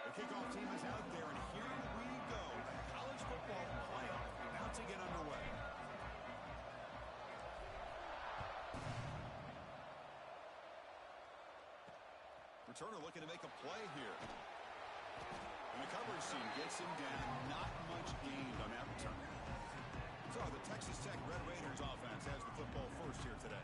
The kickoff team is out there, and here we go. College football playoff about to get underway. Returner looking to make a play here. And the coverage team gets him down. Not much gained on that return. So the Texas Tech Red Raiders offense has the football first here today.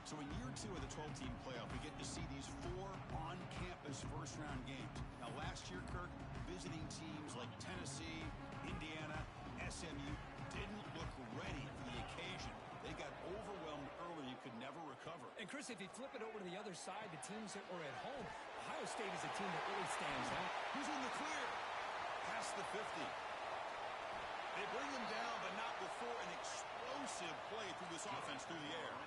So in year 2 of the 12-team playoff, we get to see these 4 on-campus first-round games. Now, last year, Kirk, visiting teams like Tennessee, Indiana, SMU didn't look ready for the occasion. They got overwhelmed early and could never recover. And, Chris, if you flip it over to the other side, the teams that were at home, Ohio State is a team that really stands out. Who's in the clear? Past the 50. They bring him down, but not before an explosive play through this offense through the air.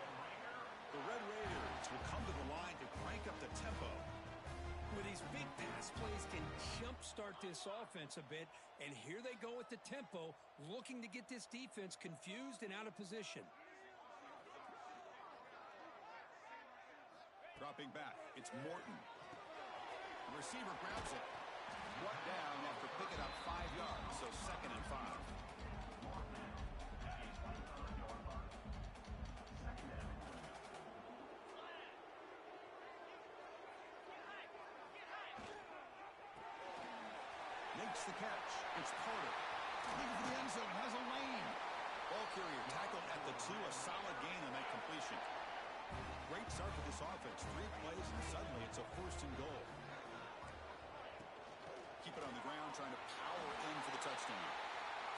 The Red Raiders will come to the line to crank up the tempo. With these big pass plays can jumpstart this offense a bit, and here they go with the tempo, looking to get this defense confused and out of position. Dropping back, it's Morton. The receiver grabs it. Brought down after picking up 5 yards, so 2nd and 5. Makes the catch. It's Carter. Looking for the end zone. Has a lane. Ball carrier tackled at the 2. A solid gain on that completion. Great start for this offense. 3 plays, and suddenly it's a 1st and goal. Keep it on the ground, trying to power in for the touchdown.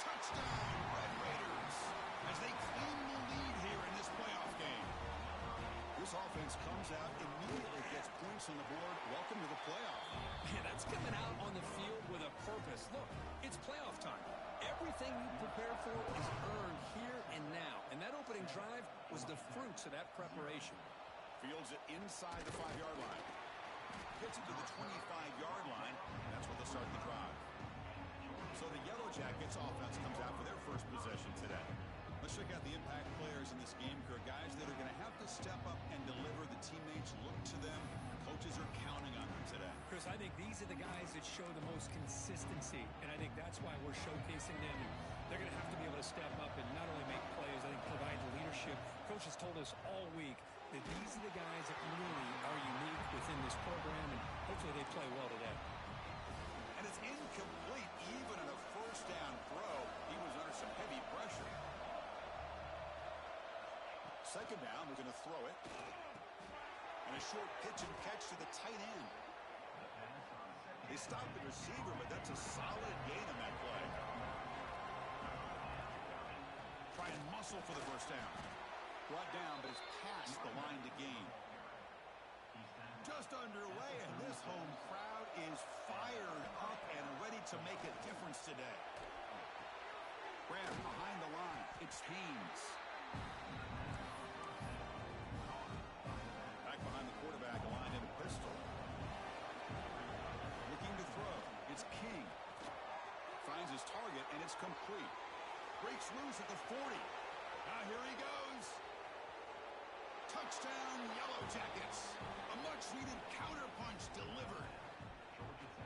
Touchdown, Red Raiders, as they claim the lead here in this playoff game. This offense comes out, immediately gets points on the board. Welcome to the playoff. Yeah, that's coming out on the field with a purpose. Look, it's playoff time. Everything you prepare for is earned here and now. And that opening drive was the fruits of that preparation. Fields it inside the 5-yard line. Gets it to the 25-yard line. That's where they'll start the drive. So the Yellow Jackets offense comes out for their first possession today. Let's check out the impact players in this game, Kirk. Guys that are going to have to step up and deliver. The teammates look to them. Coaches are counting on them today. Chris, I think these are the guys that show the most consistency, and I think that's why we're showcasing them. They're going to have to be able to step up and not only make plays, I think provide the leadership. Coach has told us all week that these are the guys that really are unique within this program, and hopefully they play well today. And it's incomplete even on a 1st down throw. He was under some heavy pressure. 2nd down, we're going to throw it. And a short pitch and catch to the tight end. They stopped the receiver, but that's a solid gain on that play. Try and muscle for the 1st down. Brought down, but it's past the line to gain. Just underway, and this home crowd is fired up and ready to make a difference today. Graham behind the line. It's Haynes. Back behind the quarterback, aligned in a pistol. Looking to throw. It's King. Finds his target, and it's complete. Breaks loose at the 40. Now here he goes. Touchdown, Yellow Jackets. A much-needed counterpunch delivered.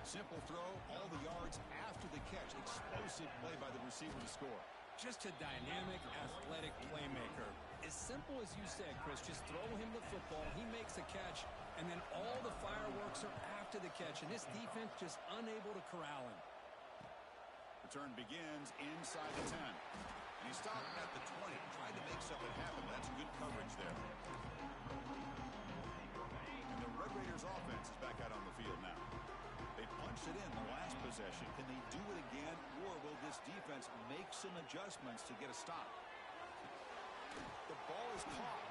Simple throw, all the yards after the catch. Explosive play by the receiver to score. Just a dynamic, athletic playmaker. As simple as you said, Chris, just throw him the football, he makes a catch, and then all the fireworks are after the catch, and this defense just unable to corral him. Return begins inside the 10. And he stopped at the 20, tried to make something happen, but that's good coverage there. And the Red Raiders offense is back out on the field now. They punched it in the last possession. Can they do it again, or will this defense make some adjustments to get a stop? The ball is caught.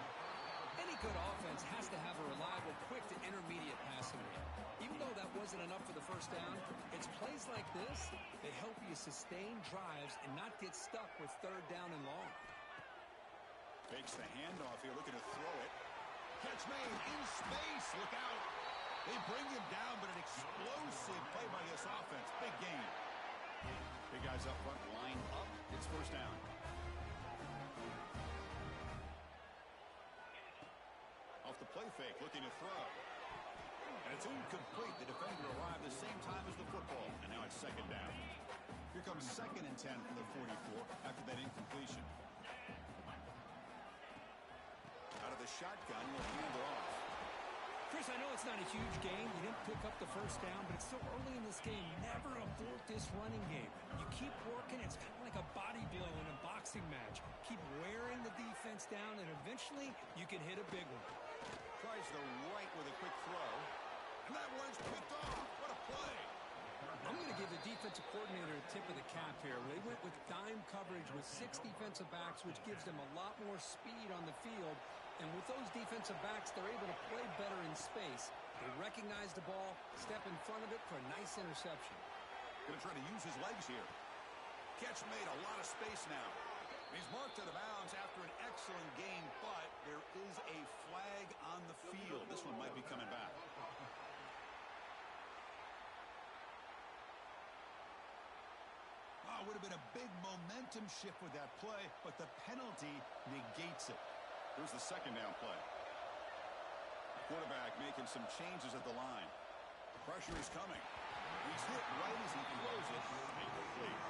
Any good offense has to have a reliable, quick to intermediate passing game. Even though that wasn't enough for the 1st down, it's plays like this that help you sustain drives and not get stuck with 3rd down and long. Fakes the handoff here, looking to throw it. Catch made in space. Look out. They bring him down, but an explosive play by this offense. Big gain. Big guys up front, line up. It's 1st down. Off the play fake, looking to throw. And it's incomplete. The defender arrived the same time as the football. And now it's second down. Here comes 2nd and 10 from the 44 after that incompletion. Out of the shotgun, we'll hand it off. Chris, I know it's not a huge game. You didn't pick up the first down, but it's still early in this game. Never abort this running game. You keep working. It's kind of like a body blow in a boxing match. Keep wearing the defense down, and eventually you can hit a big one. Tries the right with a quick throw. And that one's picked off. What a play. I'm going to give the defensive coordinator a tip of the cap here. They went with dime coverage with 6 defensive backs, which gives them a lot more speed on the field. And with those defensive backs, they're able to play better in space. They recognize the ball, step in front of it for a nice interception. Going to try to use his legs here. Catch made, a lot of space now. He's marked out of bounds after an excellent game, but there is a flag on the field. This one might be coming back. Would have been a big momentum shift with that play, but the penalty negates it. Here's the second down play. Quarterback making some changes at the line. Pressure is coming. He's hit right as he throws it. Incomplete.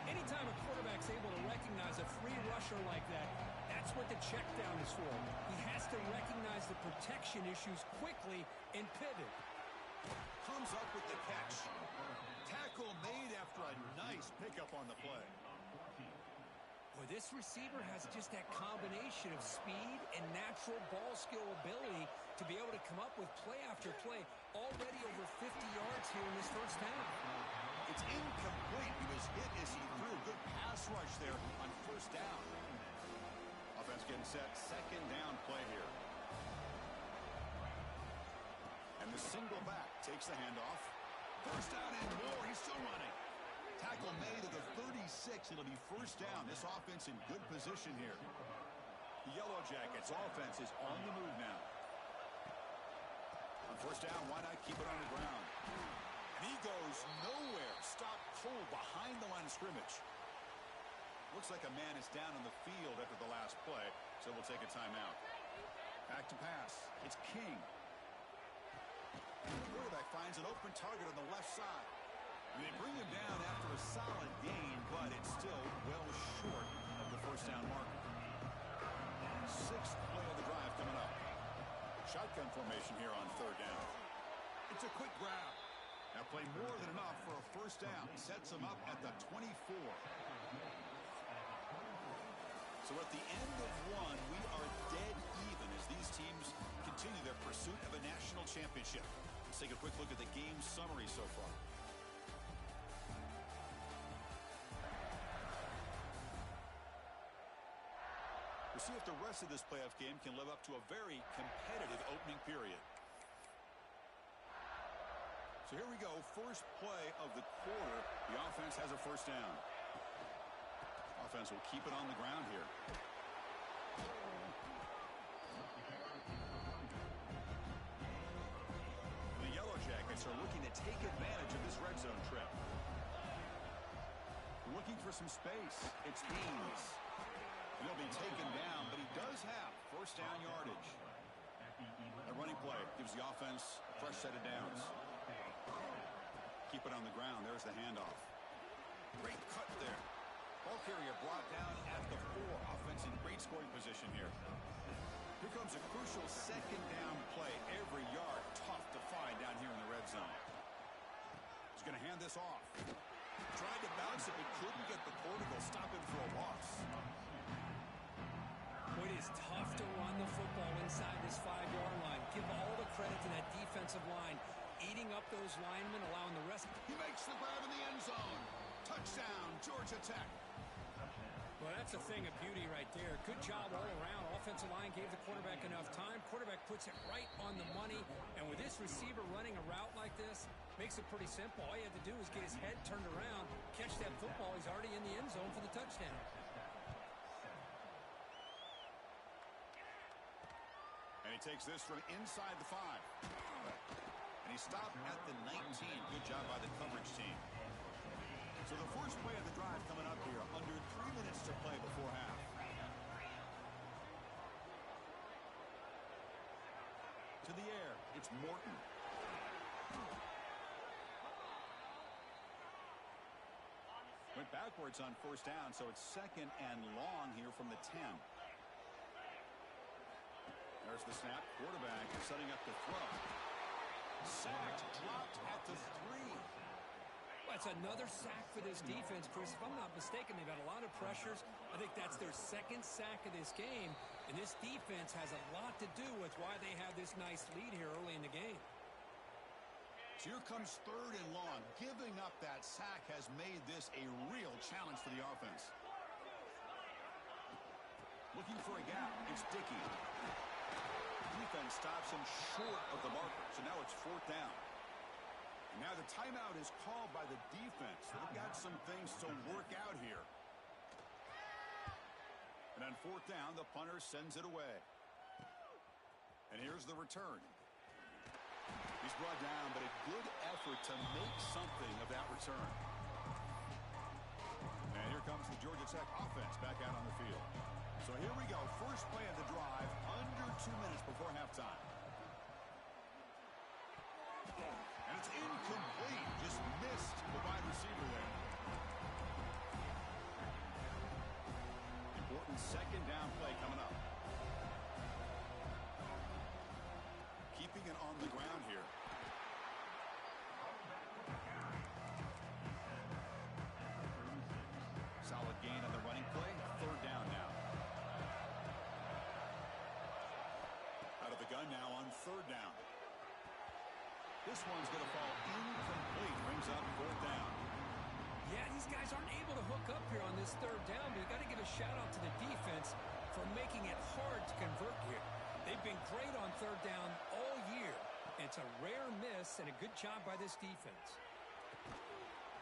Anytime a quarterback's able to recognize a free rusher like that, that's what the check down is for. He has to recognize the protection issues quickly and pivot. Comes up with the catch. Tackle made after a nice pickup on the play. Boy, this receiver has just that combination of speed and natural ball skill ability to be able to come up with play after play. Already over 50 yards here in this first half. It's incomplete. He was hit as he threw. Good pass rush there on first down. Offense getting set. Second down play here. And the single back takes the handoff. First down and more. He's still running. Tackle made to the 36. It'll be first down. This offense in good position here. The Yellow Jackets offense is on the move now. On first down, why not keep it on the ground? And he goes nowhere. Stopped cold behind the line of scrimmage. Looks like a man is down on the field after the last play, so we'll take a timeout. Back to pass. It's King. The quarterback finds an open target on the left side. They bring him down after a solid gain, but it's still well short of the first down marker. 6th play of the drive coming up. Shotgun formation here on third down. It's a quick grab. Now play more than enough for a first down. Sets him up at the 24. So at the end of one, we are dead even as these teams continue their pursuit of a national championship. Let's take a quick look at the game summary so far. We'll see if the rest of this playoff game can live up to a very competitive opening period. So here we go. First play of the quarter. The offense has a first down. Offense will keep it on the ground here. The Yellow Jackets are looking to take advantage of this red zone trip. Looking for some space. It's Haynes. He'll be taken down, but he does have first down yardage. A running play gives the offense a fresh set of downs. Keep it on the ground. There's the handoff. Great cut there. Ball carrier brought down at the 4. Offense in great scoring position here. Here comes a crucial second down play. Every yard tough to find down here in the red zone. He's going to hand this off. Tried to bounce it, but couldn't get the Portugal. Stop him for a loss. Boy, it is tough to run the football inside this 5-yard line. Give all the credit to that defensive line. Eating up those linemen, allowing the rest. He makes the grab in the end zone. Touchdown, Georgia Tech. Well, that's a thing of beauty right there. Good job all around. Offensive line gave the quarterback enough time. Quarterback puts it right on the money. And with this receiver running a route like this, makes it pretty simple. All you have to do is get his head turned around, catch that football. He's already in the end zone for the touchdown. And he takes this from inside the 5. And he stopped at the 19. Good job by the coverage team. So the first play of the drive coming up here. Under 3 minutes to play before half. To the air. It's Morton. backwards on first down, so it's second and long here from the 10. There's the snap. Quarterback setting up the throw. Sacked, dropped at the 3. That's another sack for this defense, Chris. If I'm not mistaken, they've had a lot of pressures. I think that's their second sack of this game, and this defense has a lot to do with why they have this nice lead here early in the game. So here comes third and long. Giving up that sack has made this a real challenge for the offense. Looking for a gap. It's Dickey. Defense stops him short of the marker, so now it's fourth down. And now the timeout is called by the defense. They've got some things to work out here. And on fourth down, the punter sends it away. And here's the return. He's brought down, but a good effort to make something of that return. And here comes the Georgia Tech offense back out on the field. So here we go. First play of the drive, under 2 minutes before halftime. And it's incomplete. Just missed the wide receiver there. Important second down play coming up. Keeping it on the ground here. Solid gain on the running play. Third down now. Out of the gun now on third down. This one's going to fall incomplete. Brings up fourth down. Yeah, these guys aren't able to hook up here on this third down, but you got to give a shout out to the defense for making it hard to convert here. They've been great on third down all year. It's a rare miss and a good job by this defense.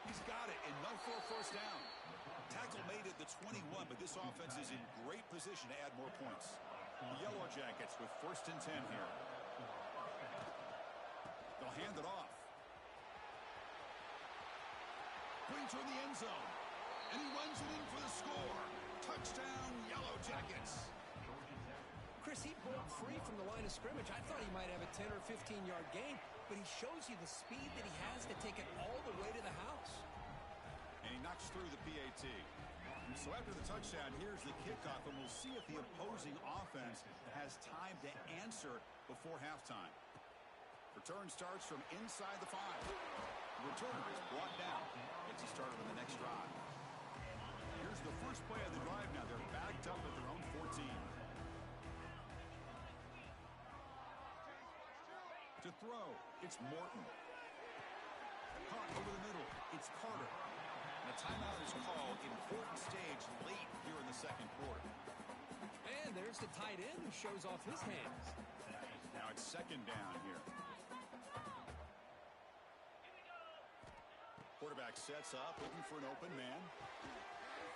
He's got it, enough for a first down. Tackle made it the 21, but this offense is in great position to add more points. The Yellow Jackets with first and 10 here. They'll hand it off. Going toward the end zone. And he runs it in for the score. Touchdown, Yellow Jackets. Chris, he broke free from the line of scrimmage. I thought he might have a 10 or 15-yard gain, but he shows you the speed that he has to take it all the way to the house. And he knocks through the PAT. So after the touchdown, here's the kickoff, and we'll see if the opposing offense has time to answer before halftime. Return starts from inside the 5. The returner is brought down. Gets you started on the next drive. Here's the first play of the drive now. They're backed up at their own 14. To throw, it's Morton. Caught over the middle, it's Carter. And a timeout is called. Important stage late here in the second quarter. And there's the tight end who shows off his hands. Now it's second down here. Quarterback sets up, looking for an open man.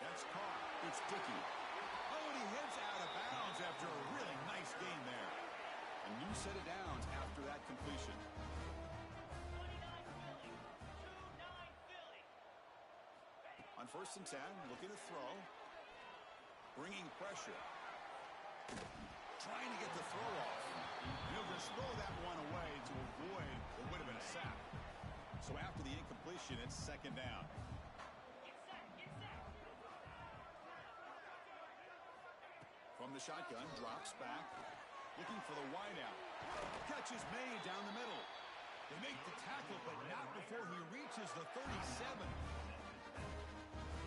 That's caught. It's Dickey. Oh, and he heads out of bounds after a really nice gain there. A new set of downs after that completion. On first and 10, looking to throw. Bringing pressure. Trying to get the throw off. He'll just throw that one away to avoid what would have been a sack. So after the incompletion, it's second down. From the shotgun, drops back. Looking for the wideout. Catch is made down the middle. They make the tackle, but not before he reaches the 37.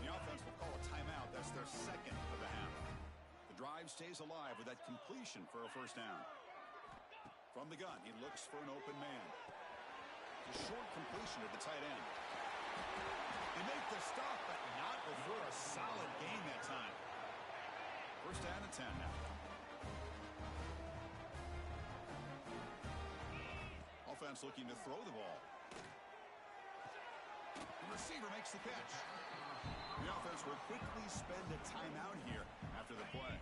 The offense will call a timeout. That's their second of the half. The drive stays alive with that completion for a first down. From the gun, he looks for an open man. A short completion at the tight end. They make the stop, but not before a solid gain that time. First down and 10 now. Offense looking to throw the ball. The receiver makes the catch. The offense will quickly spend a timeout here after the play.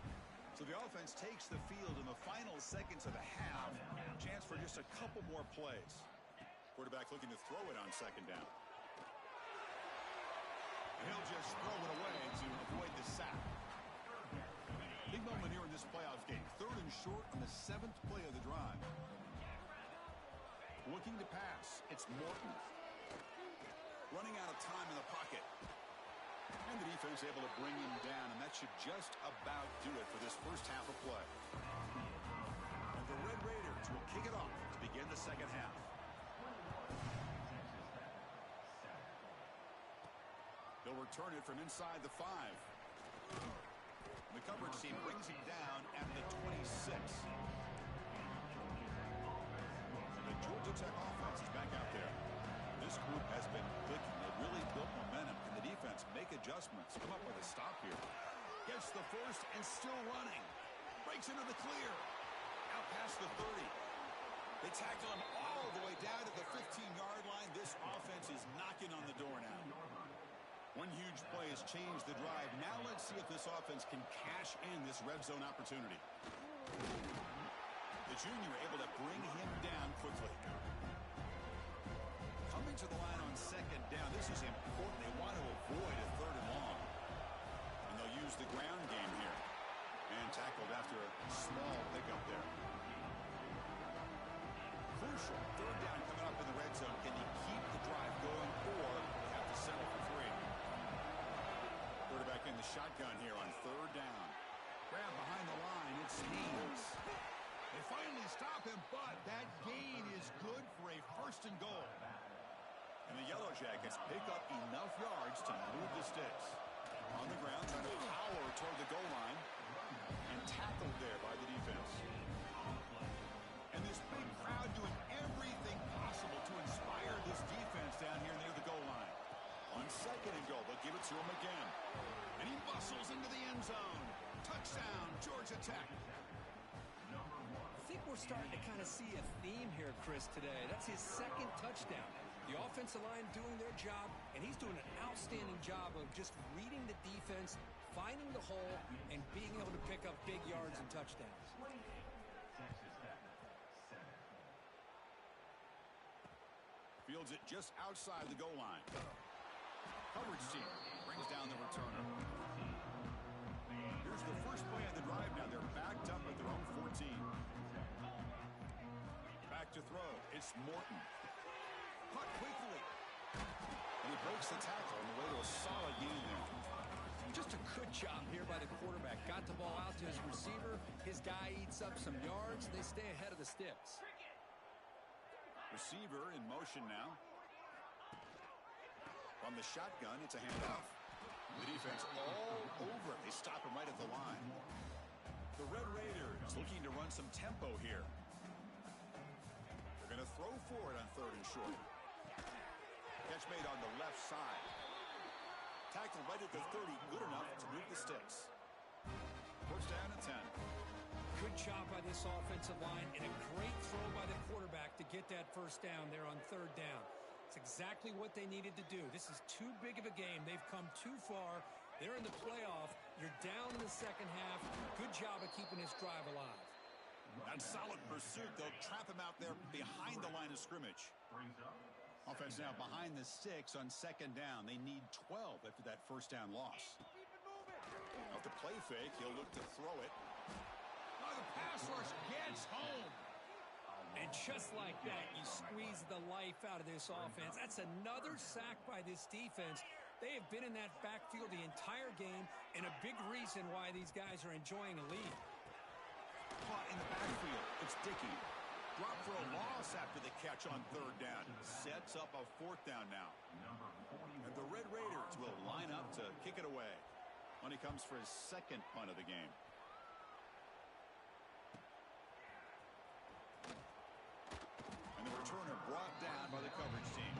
So the offense takes the field in the final seconds of the half. Chance for just a couple more plays. Quarterback looking to throw it on second down. And he'll just throw it away to avoid the sack. Big moment here in this playoff game. Third and short on the 7th play of the drive. Looking to pass. It's Morton. Running out of time in the pocket. And the defense able to bring him down, and that should just about do it for this first half of play. And the Red Raiders will kick it off to begin the second half. They'll return it from inside the 5. The coverage team brings him down at the 26. The Georgia Tech offense is back out there. This group has been clicking. They've really built momentum. Can the defense make adjustments? Come up with a stop here. Gets the first and still running. Breaks into the clear. Out past the 30. They tackle him all the way down to the 15-yard line. This offense is knocking on the door now. One huge play has changed the drive. Now let's see if this offense can cash in this red zone opportunity. The junior able to bring him down quickly. Coming to the line on second down. This is important. They want to avoid a third and long. And they'll use the ground game here. And tackled after a small pickup there. Crucial. Third down coming up in the red zone. Can you keep the drive going, or have to settle for 3? Quarterback in the shotgun here on third down. Grab behind the line. It's Haynes. They finally stop him, but that gain is good for a first and goal. And the Yellow Jackets pick up enough yards to move the sticks. On the ground, trying to power toward the goal line. And tackled there by the defense. And this big crowd doing everything possible to inspire this defense down here near the goal line. On second and goal, they'll give it to him again. And he bustles into the end zone. Touchdown, Georgia Tech. I think we're starting to kind of see a theme here, Chris, today. That's his second touchdown. The offensive line doing their job, and he's doing an outstanding job of just reading the defense, finding the hole, and being able to pick up big yards and touchdowns. Fields it just outside the goal line. Coverage team brings down the returner. Here's the first play of the drive now. They're backed up at their own 14. Back to throw. It's Morton. Caught quickly. And he breaks the tackle on the way to a solid gain there. Just a good job here by the quarterback. Got the ball out to his receiver. His guy eats up some yards. They stay ahead of the sticks. Receiver in motion now. From the shotgun, it's a handoff. The defense all over it. They stop him right at the line. The Red Raiders looking to run some tempo here. They're going to throw for it on third and short. Catch made on the left side. Tackle right at the 30. Good enough to move the sticks. First down and 10. Good job by this offensive line, and a great throw by the quarterback to get that first down there on third down. It's exactly what they needed to do. This is too big of a game. They've come too far. They're in the playoff. You're down in the second half. Good job of keeping this drive alive. On solid pursuit, they'll trap him out there behind the line of scrimmage. Offense now behind the sticks on second down. They need 12 after that first down loss. Off the play fake, he'll look to throw it. Oh, the pass rush gets home. And just like that, you squeeze the life out of this offense. That's another sack by this defense. They have been in that backfield the entire game, and a big reason why these guys are enjoying a lead. Caught in the backfield. It's Dickey. Drop for a loss after the catch on third down. Sets up a fourth down now. And the Red Raiders will line up to kick it away when he comes for his second punt of the game. And the returner brought down by the coverage team.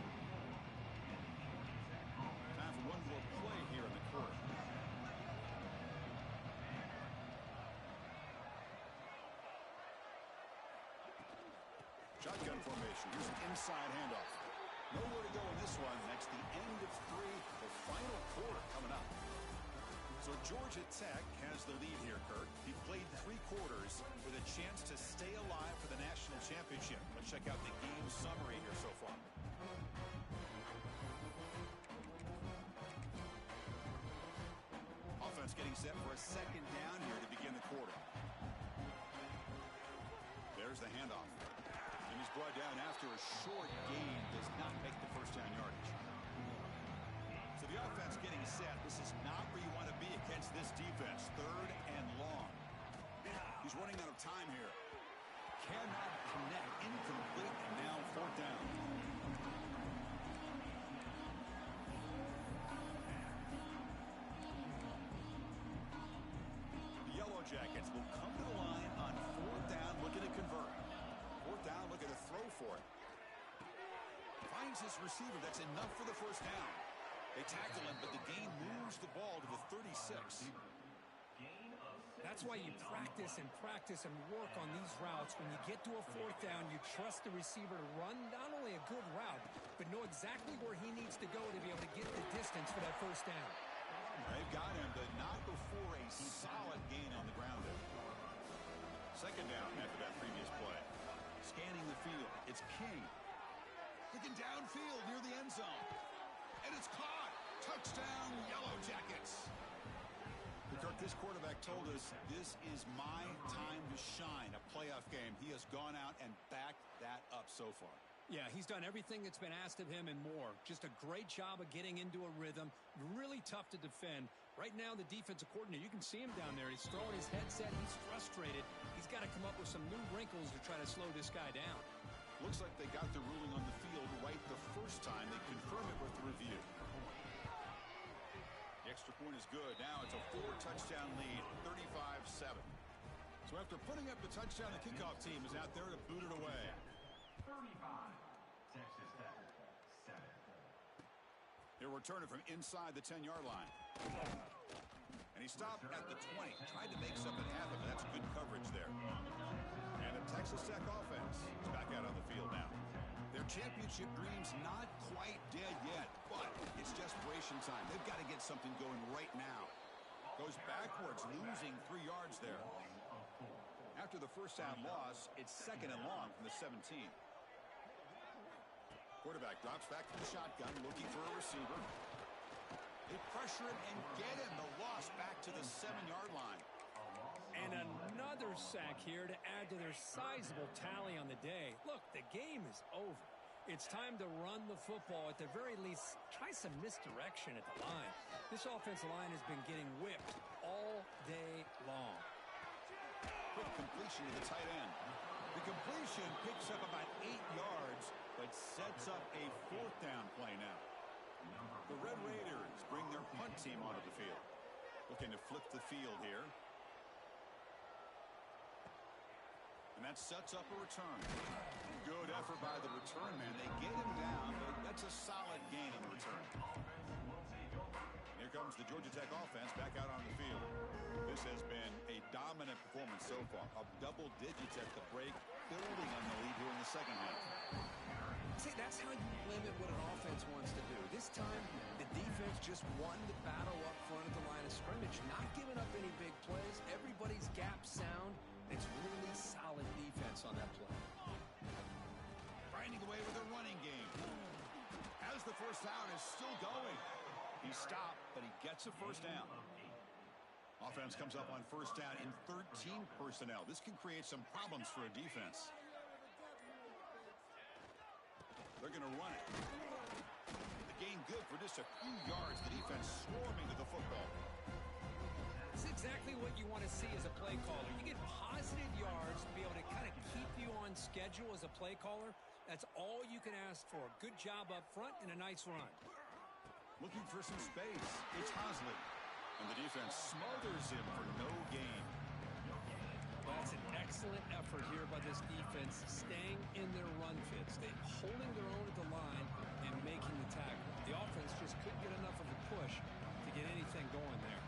Time for one more play here in the quarter. Shotgun formation. Here's an inside handoff. Nowhere to go in this one. Next, the end of 3, the final quarter coming up. So Georgia Tech has the lead here, Kurt. He played 3 quarters with a chance to stay alive for the national championship. Let's check out the game summary here so far. Offense getting set for a second down here to begin the quarter. There's the handoff. And he's brought down after a short gain. Does not make the first down yardage. So the The offense getting set. This is not where you want to be against this defense. 3rd and long. He's running out of time here. Cannot connect. Incomplete. And now 4th down. The Yellow Jackets will come to the line on 4th down, looking to convert. 4th down, looking to throw for it. Finds his receiver. That's enough for the 1st down. They tackle him, but the gain moves the ball to the 36. That's why you practice and work on these routes. When you get to a 4th down, you trust the receiver to run not only a good route, but know exactly where he needs to go to be able to get the distance for that 1st down. They've got him, but not before a solid gain on the ground there. 2nd down after that previous play. Scanning the field. It's King. Looking downfield near the end zone. And it's caught. Touchdown, Yellow Jackets. Kirk, this quarterback told us this is my time to shine, a playoff game. He has gone out and backed that up so far. Yeah, he's done everything that's been asked of him and more. Just a great job of getting into a rhythm. Really tough to defend. Right now, the defensive coordinator, you can see him down there. He's throwing his headset. He's frustrated. He's got to come up with some new wrinkles to try to slow this guy down. Looks like they got the ruling on the field right the first time. They confirm it with the review. The extra point is good. Now it's a 4-touchdown lead, 35-7. So after putting up the touchdown, the kickoff team is out there to boot it away. 35, Texas Tech, 7. They're returning from inside the 10-yard line. And he stopped at the 20. Tried to make something happen, but that's good coverage there. And the Texas Tech offense is back out on the field now. Their championship dreams not quite dead yet, but it's desperation time. They've got to get something going right now. Goes backwards, losing 3 yards there. After the 1st down loss, it's 2nd and long from the 17. Quarterback drops back from the shotgun, looking for a receiver. They pressure him and get him. The loss back to the 7-yard line. And another sack here to add to their sizable tally on the day. Look, the game is over. It's time to run the football. At the very least, try some misdirection at the line. This offensive line has been getting whipped all day long. Quick completion to the tight end. The completion picks up about 8 yards, but sets up a 4th down play now. The Red Raiders bring their punt team onto the field. Looking to flip the field here. And that sets up a return. Good effort by the return man. They get him down, but that's a solid gain on the return. Here comes the Georgia Tech offense back out on the field. This has been a dominant performance so far. Up double digits at the break, building on the lead here in the 2nd half. See, that's how you limit what an offense wants to do. This time, the defense just won the battle up front at the line of scrimmage, not giving up any big plays. Everybody's gap sound. It's really solid defense on that play. Finding away with a running game. As the 1st down is still going. He stopped, but he gets a 1st down. Offense comes up on 1st down in 13 personnel. This can create some problems for a defense. They're going to run it. The gain good for just a few yards. The defense swarming to the football. It's exactly what you want to see as a play caller. You get positive yards to be able to kind of keep you on schedule as a play caller. That's all you can ask for. Good job up front and a nice run. Looking for some space. It's Hosley. And the defense smothers him for no gain. Well, that's an excellent effort here by this defense, staying in their run fits. They're holding their own at the line and making the tackle. The offense just couldn't get enough of a push to get anything going there.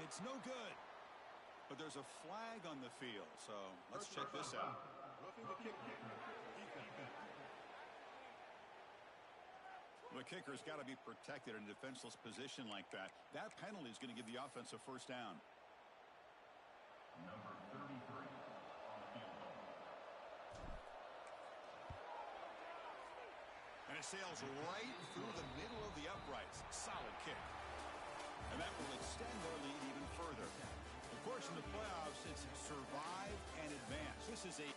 It's no good. But there's a flag on the field, so let's check this out. The kicker's got to be protected in a defenseless position like that. That penalty is going to give the offense a 1st down. Number 33 on the field goal. And it sails right through the middle of the uprights. Solid kick. And that will extend their lead even further. Of course, in the playoffs, it's survive and advance. This is a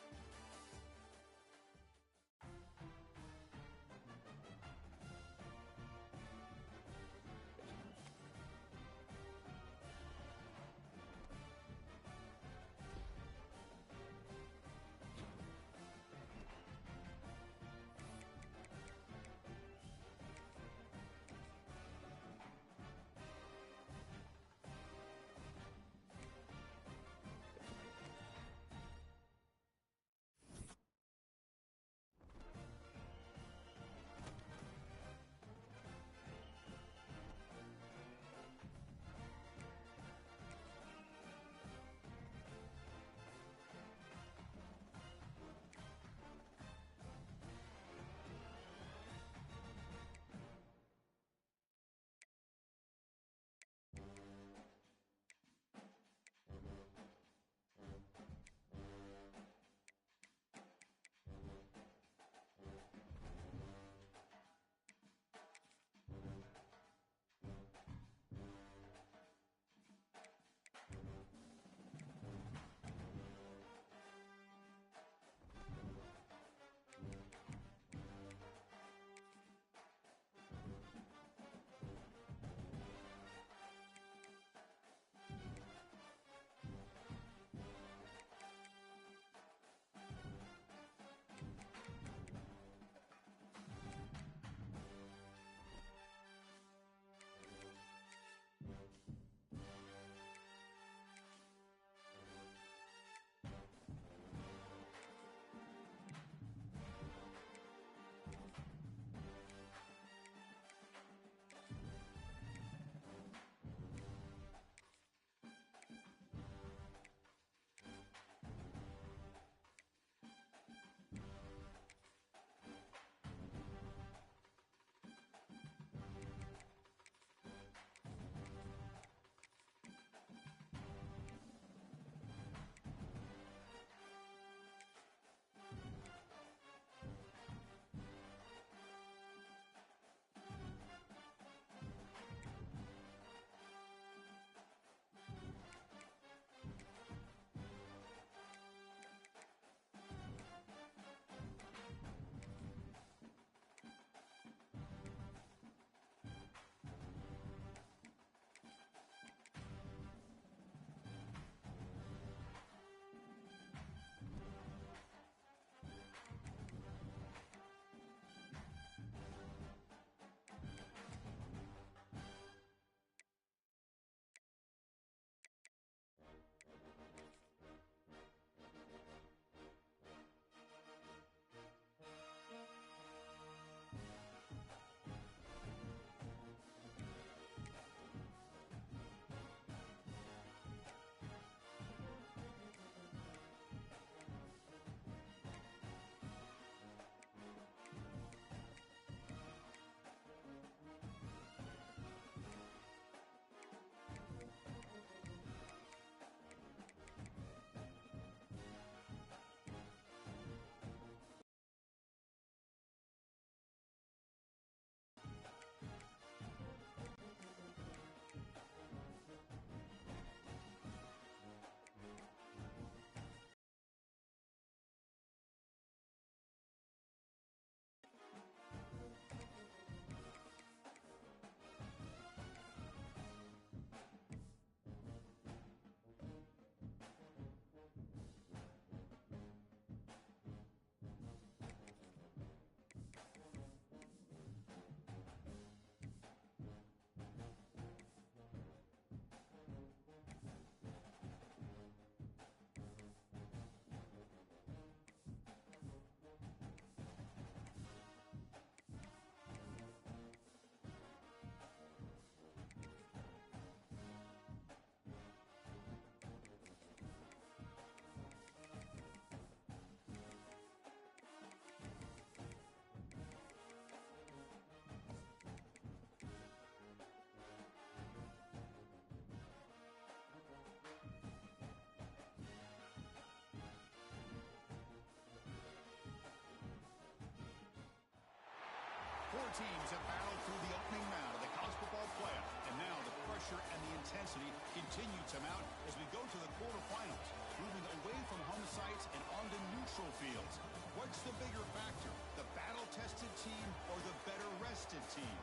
teams have battled through the opening round of the college football playoff, and now the pressure and the intensity continue to mount as we go to the quarterfinals, moving away from home sites and onto neutral fields. What's the bigger factor, the battle-tested team or the better-rested team?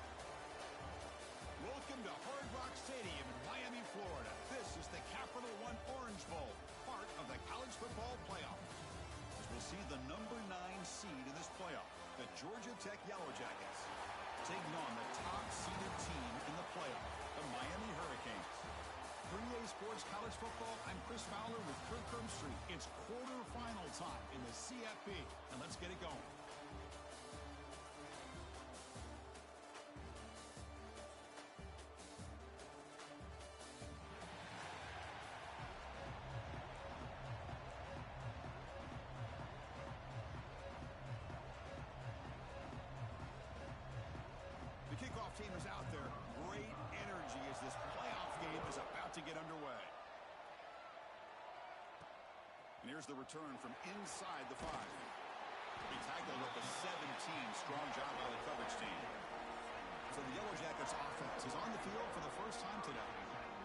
Welcome to Hard Rock Stadium in Miami, Florida. This is the Capital One Orange Bowl, part of the college football playoff. As we'll see the number 9 seed in this playoff, the Georgia Tech Yellow Jackets, taking on the top-seeded team in the playoff, the Miami Hurricanes. For EA Sports College Football, I'm Chris Fowler with Kirk Herbstreit. It's quarterfinal time in the CFP, and let's get it going. Kickoff team is out there. Great energy as this playoff game is about to get underway. And here's the return from inside the 5. He tackled at the 17. Strong job by the coverage team. So the Yellow Jackets offense is on the field for the first time today.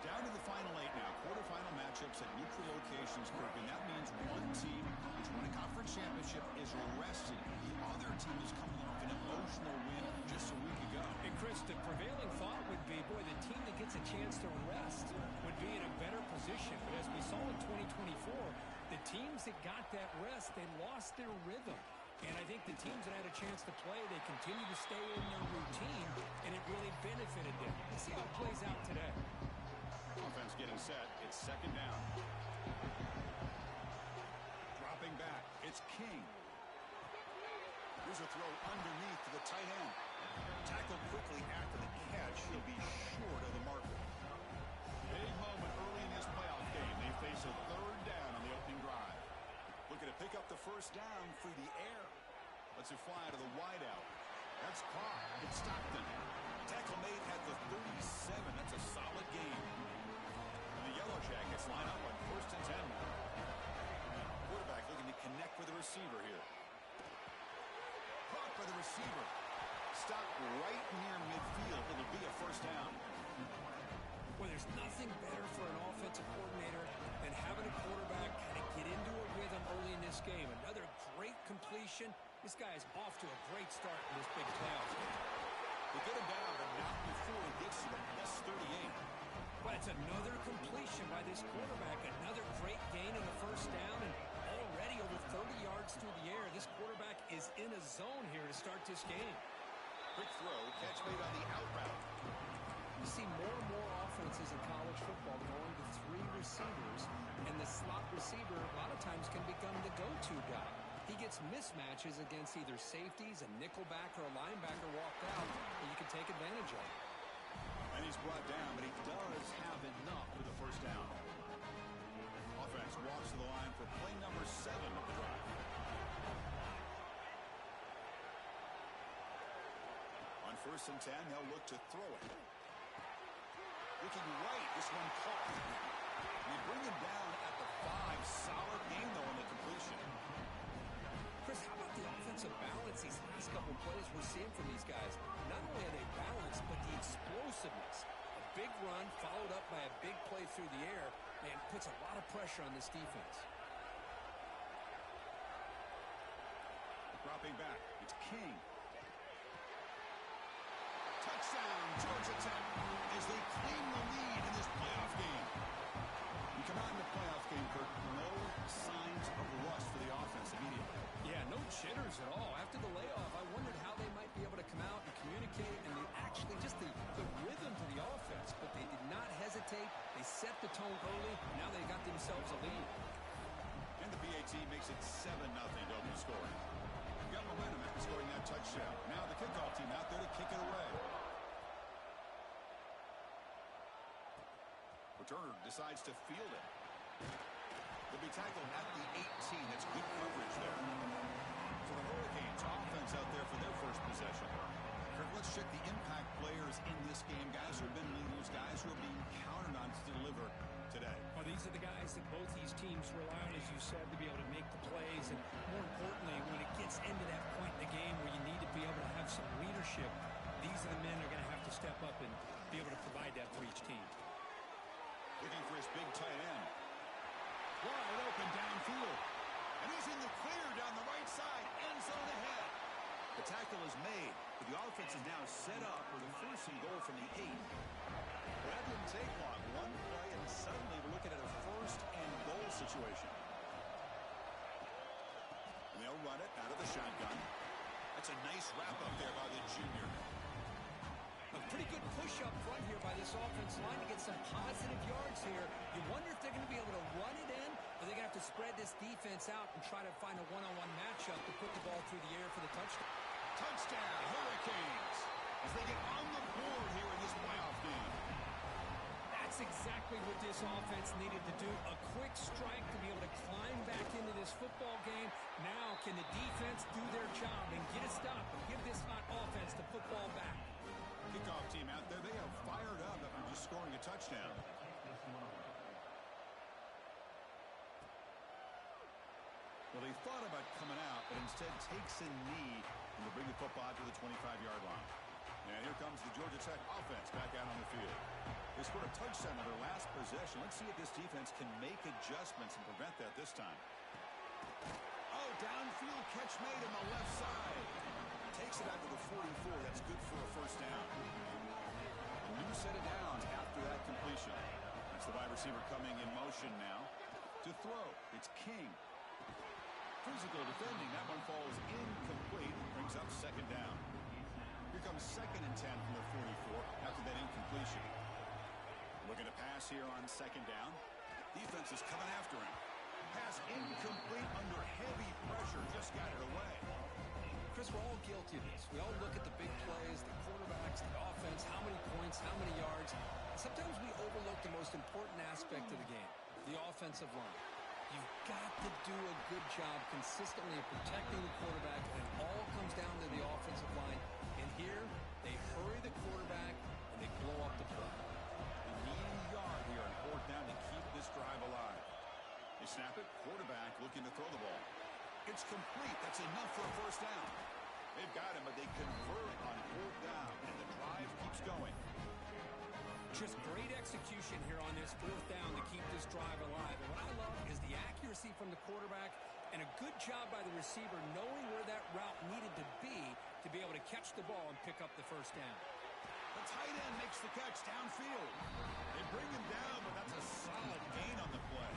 Down to the final 8 now. Quarterfinal matchups at neutral locations, Kirk, and that means one team which won a conference championship is rested. The other team is coming off an emotional win just a week ago. And Chris, the prevailing thought would be, boy, the team that gets a chance to rest would be in a better position. But as we saw in 2024, the teams that got that rest, they lost their rhythm. And I think the teams that had a chance to play, they continue to stay in their routine, and it really benefited them. Let's see how it plays out today. Offense getting set. It's second down. Dropping back. It's King. Here's a throw underneath to the tight end. Tackled quickly after the catch. He'll be short of the marker. Big moment early in this playoff game. They face a third down on the opening drive. Looking to pick up the first down through the air. Lets it fly to the wideout. That's caught. It's Stockton. Tackle made at the 37. That's a solid game. And the Yellow Jackets line up on 1st and 10. Quarterback looking to connect with the receiver here. Caught by the receiver. Stopped right near midfield. It'll be a first down. Well, there's nothing better for an offensive coordinator than having a quarterback kind of get into a rhythm early in this game. Another great completion. This guy is off to a great start in this big playoff game. They get him down, but not before he gets to the plus 38. But it's another completion by this quarterback. Another great gain in the first down, and already over 30 yards through the air. This quarterback is in a zone here to start this game. Quick throw, catch made on the out route. You see more and more offenses in college football going to 3 receivers, and the slot receiver a lot of times can become the go-to guy. He gets mismatches against either safeties, a nickelback, or a linebacker walked out that you can take advantage of. And he's brought down, but he does have enough for the first down. Offense walks to the line for play number 7 of the drive. On 1st and 10, they'll look to throw it. Looking right, this one caught. They bring him down at the 5. Solid game, though, on the completion. Chris, how about the offensive balance these last couple plays we're seeing from these guys? Not only are they balanced, but the explosiveness. A big run followed up by a big play through the air, man, puts a lot of pressure on this defense. Dropping back, it's King. Touchdown, Georgia Tech, as they claim the lead in this playoff game. We come out in the playoff game, Kirk, no signs of rust for the offense immediately. Yeah, no jitters at all. After the layoff, I wondered how they might be able to come out and communicate and actually just the rhythm to the offense. But they did not hesitate. They set the tone early. Now they got themselves a lead. And the BAT makes it 7-0 to open scoring. Got momentum after scoring that touchdown. Now the kickoff team out there to kick it away. Returner decides to field it. He'll be tackled at the 18. That's good coverage there. So the Hurricanes offense out there for their first possession. Kirk, let's check the impact players in this game. Guys who have been leaders, guys who are being counted on to deliver today. Well, these are the guys that both these teams rely on, as you said, to be able to make the plays. And more importantly, when it gets into that point in the game where you need to be able to have some leadership, downfield. And he's in the clear down the right side. End zone ahead. The tackle is made, but the offense is now set up with a first and goal from the 8. Well, that didn't take long. One play, and suddenly we're looking at a first and goal situation. And they'll run it out of the shotgun. That's a nice wrap up there by the junior. A pretty good push up front here by this offensive line to get some positive yards here. You wonder if they're going to be able to run it in, or they're going to have to spread this defense out and try to find a one-on-one matchup to put the ball through the air for the touchdown. Touchdown, Hurricanes, as they get on the board here in this playoff game. That's exactly what this offense needed to do. A quick strike to be able to climb back into this football game. Now can the defense do their job and get a stop and give this hot offense the football back? Kickoff team out there, they have fired up after just scoring a touchdown. Well, they thought about coming out, but instead takes a knee and will bring the football to the 25-yard line. And here comes the Georgia Tech offense back out on the field. They scored a touchdown on their last possession. Let's see if this defense can make adjustments and prevent that this time. Oh, downfield catch made on the left side. Takes it out to the 44. That's good for a first down. A new set of downs after that completion. That's the wide receiver coming in motion now to throw. It's King. Physical defending. That one falls incomplete. Brings up second down. Here comes 2nd and 10 from the 44 after that incompletion. Looking to pass here on second down. Defense is coming after him. Pass incomplete under heavy pressure. Just got it away. Chris, we're all guilty of this. We all look at the big plays, the quarterbacks, the offense, how many points, how many yards. Sometimes we overlook the most important aspect of the game, the offensive line. You've got to do a good job consistently of protecting the quarterback, and it all comes down to the offensive line. And here, they hurry the quarterback, and they blow up the play. They need a yard here on 4th down to keep this drive alive. They snap it, quarterback looking to throw the ball. It's complete. That's enough for a first down. They've got him, but they convert on 4th down, and the drive keeps going. Just great execution here on this 4th down to keep this drive alive. And what I love is the accuracy from the quarterback and a good job by the receiver knowing where that route needed to be able to catch the ball and pick up the first down. The tight end makes the catch downfield. They bring him down, but that's a solid gain on the play.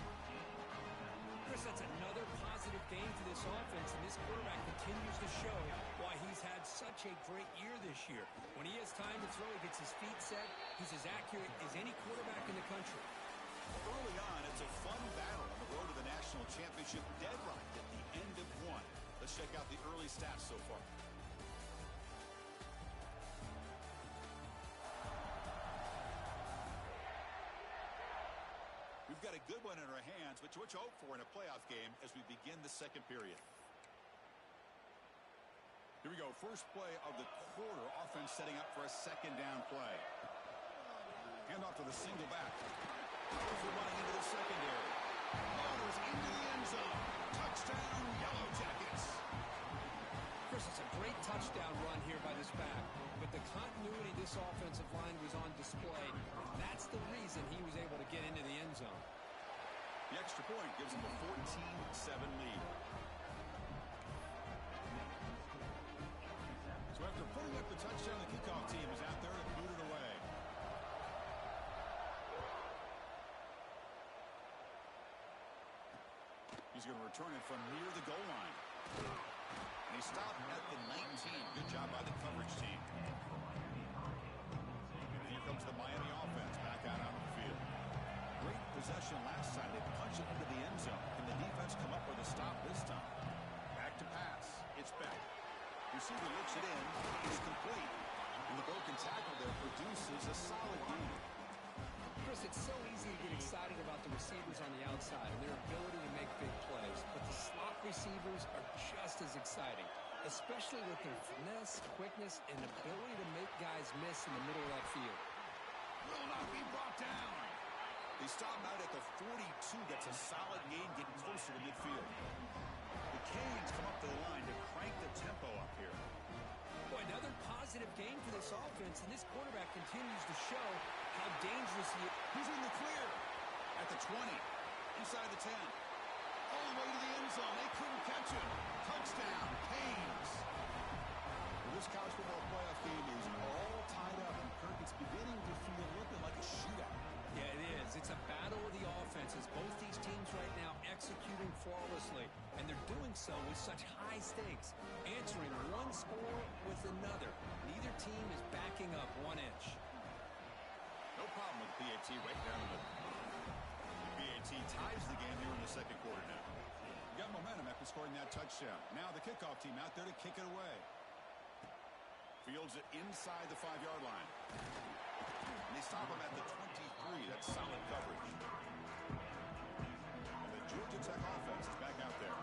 Chris, that's another positive gain for this offense, and this quarterback continues to show why he's had such a great year this year. When he has time to throw, he gets his feet set. He's as accurate as any quarterback in the country. Early on, it's a fun battle on the road to the national championship. Dead right at the end of one. Let's check out the early stats so far. We've got a good one in our hands, which what you hope for in a playoff game as we begin the second period. Here we go. First play of the quarter. Offense setting up for a second down play. Hand off to the single back. Over running into the secondary. Motors into the end zone. Touchdown, Yellow Jackets. Chris, it's a great touchdown run here by this back, but the continuity of this offensive line was on display. That's the reason he was able to get into the end zone. The extra point gives him a 14-7 lead. So after putting up the touchdown, the kickoff team is out there to boot it away. He's going to return it from near the goal line. And he stopped at the 19. Good job by the coverage team. And here comes the Miami offense back out on the field. Great possession last time. They punch it into the end zone. Can the defense come up with a stop this time? Back to pass. It's Beck. Receiver looks it in. It's complete. And the broken tackle there produces a solid gain. Chris, it's so easy to get excited about the receivers on the outside and their ability to make big plays, but the slot receivers are just as exciting, especially with their finesse, quickness, and ability to make guys miss in the middle of that field. Will not be brought down. They stop him out at the 42. That's a solid gain, getting closer to midfield. The Canes come up to the line to crank the tempo up here. Boy, another positive game for this offense, and this quarterback continues to show how dangerous he is. He's in the clear at the 20, inside the 10. Oh, way to the end zone. They couldn't catch him. Touchdown, Canes. Well, this college football playoff game is all tied up, and Kirk, it's beginning to feel a little bit like a shootout. Yeah, it is. It's a battle of the offenses. Both these teams right now executing flawlessly, and they're doing so with such high stakes, answering one score with another. Neither team is backing up 1 inch. No problem with PAT right down the middle. The PAT ties the game here in the second quarter now. You got momentum after scoring that touchdown. Now the kickoff team out there to kick it away. Fields it inside the 5-yard line. And they stop him at the 23. That's solid coverage. And the Georgia Tech offense is back out there.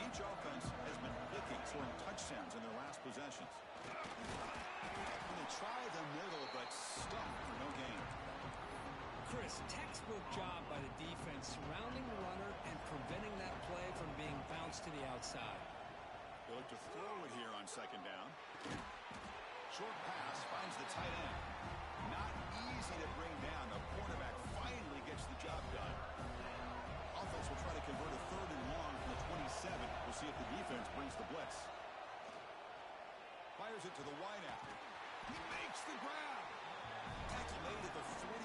Each offense has been clicking, scoring touchdowns in their last possessions. And they try the middle, but stuck for no gain. Chris, textbook job by the defense surrounding the runner and preventing that play from being bounced to the outside. They look to throw it here on second down. Short pass finds the tight end. Not easy to bring down. The quarterback finally gets the job done. Offense will try to convert a 3rd and long from the 27. We'll see if the defense brings the blitz. Fires it to the wideout. He makes the grab. Tackle made at the 41.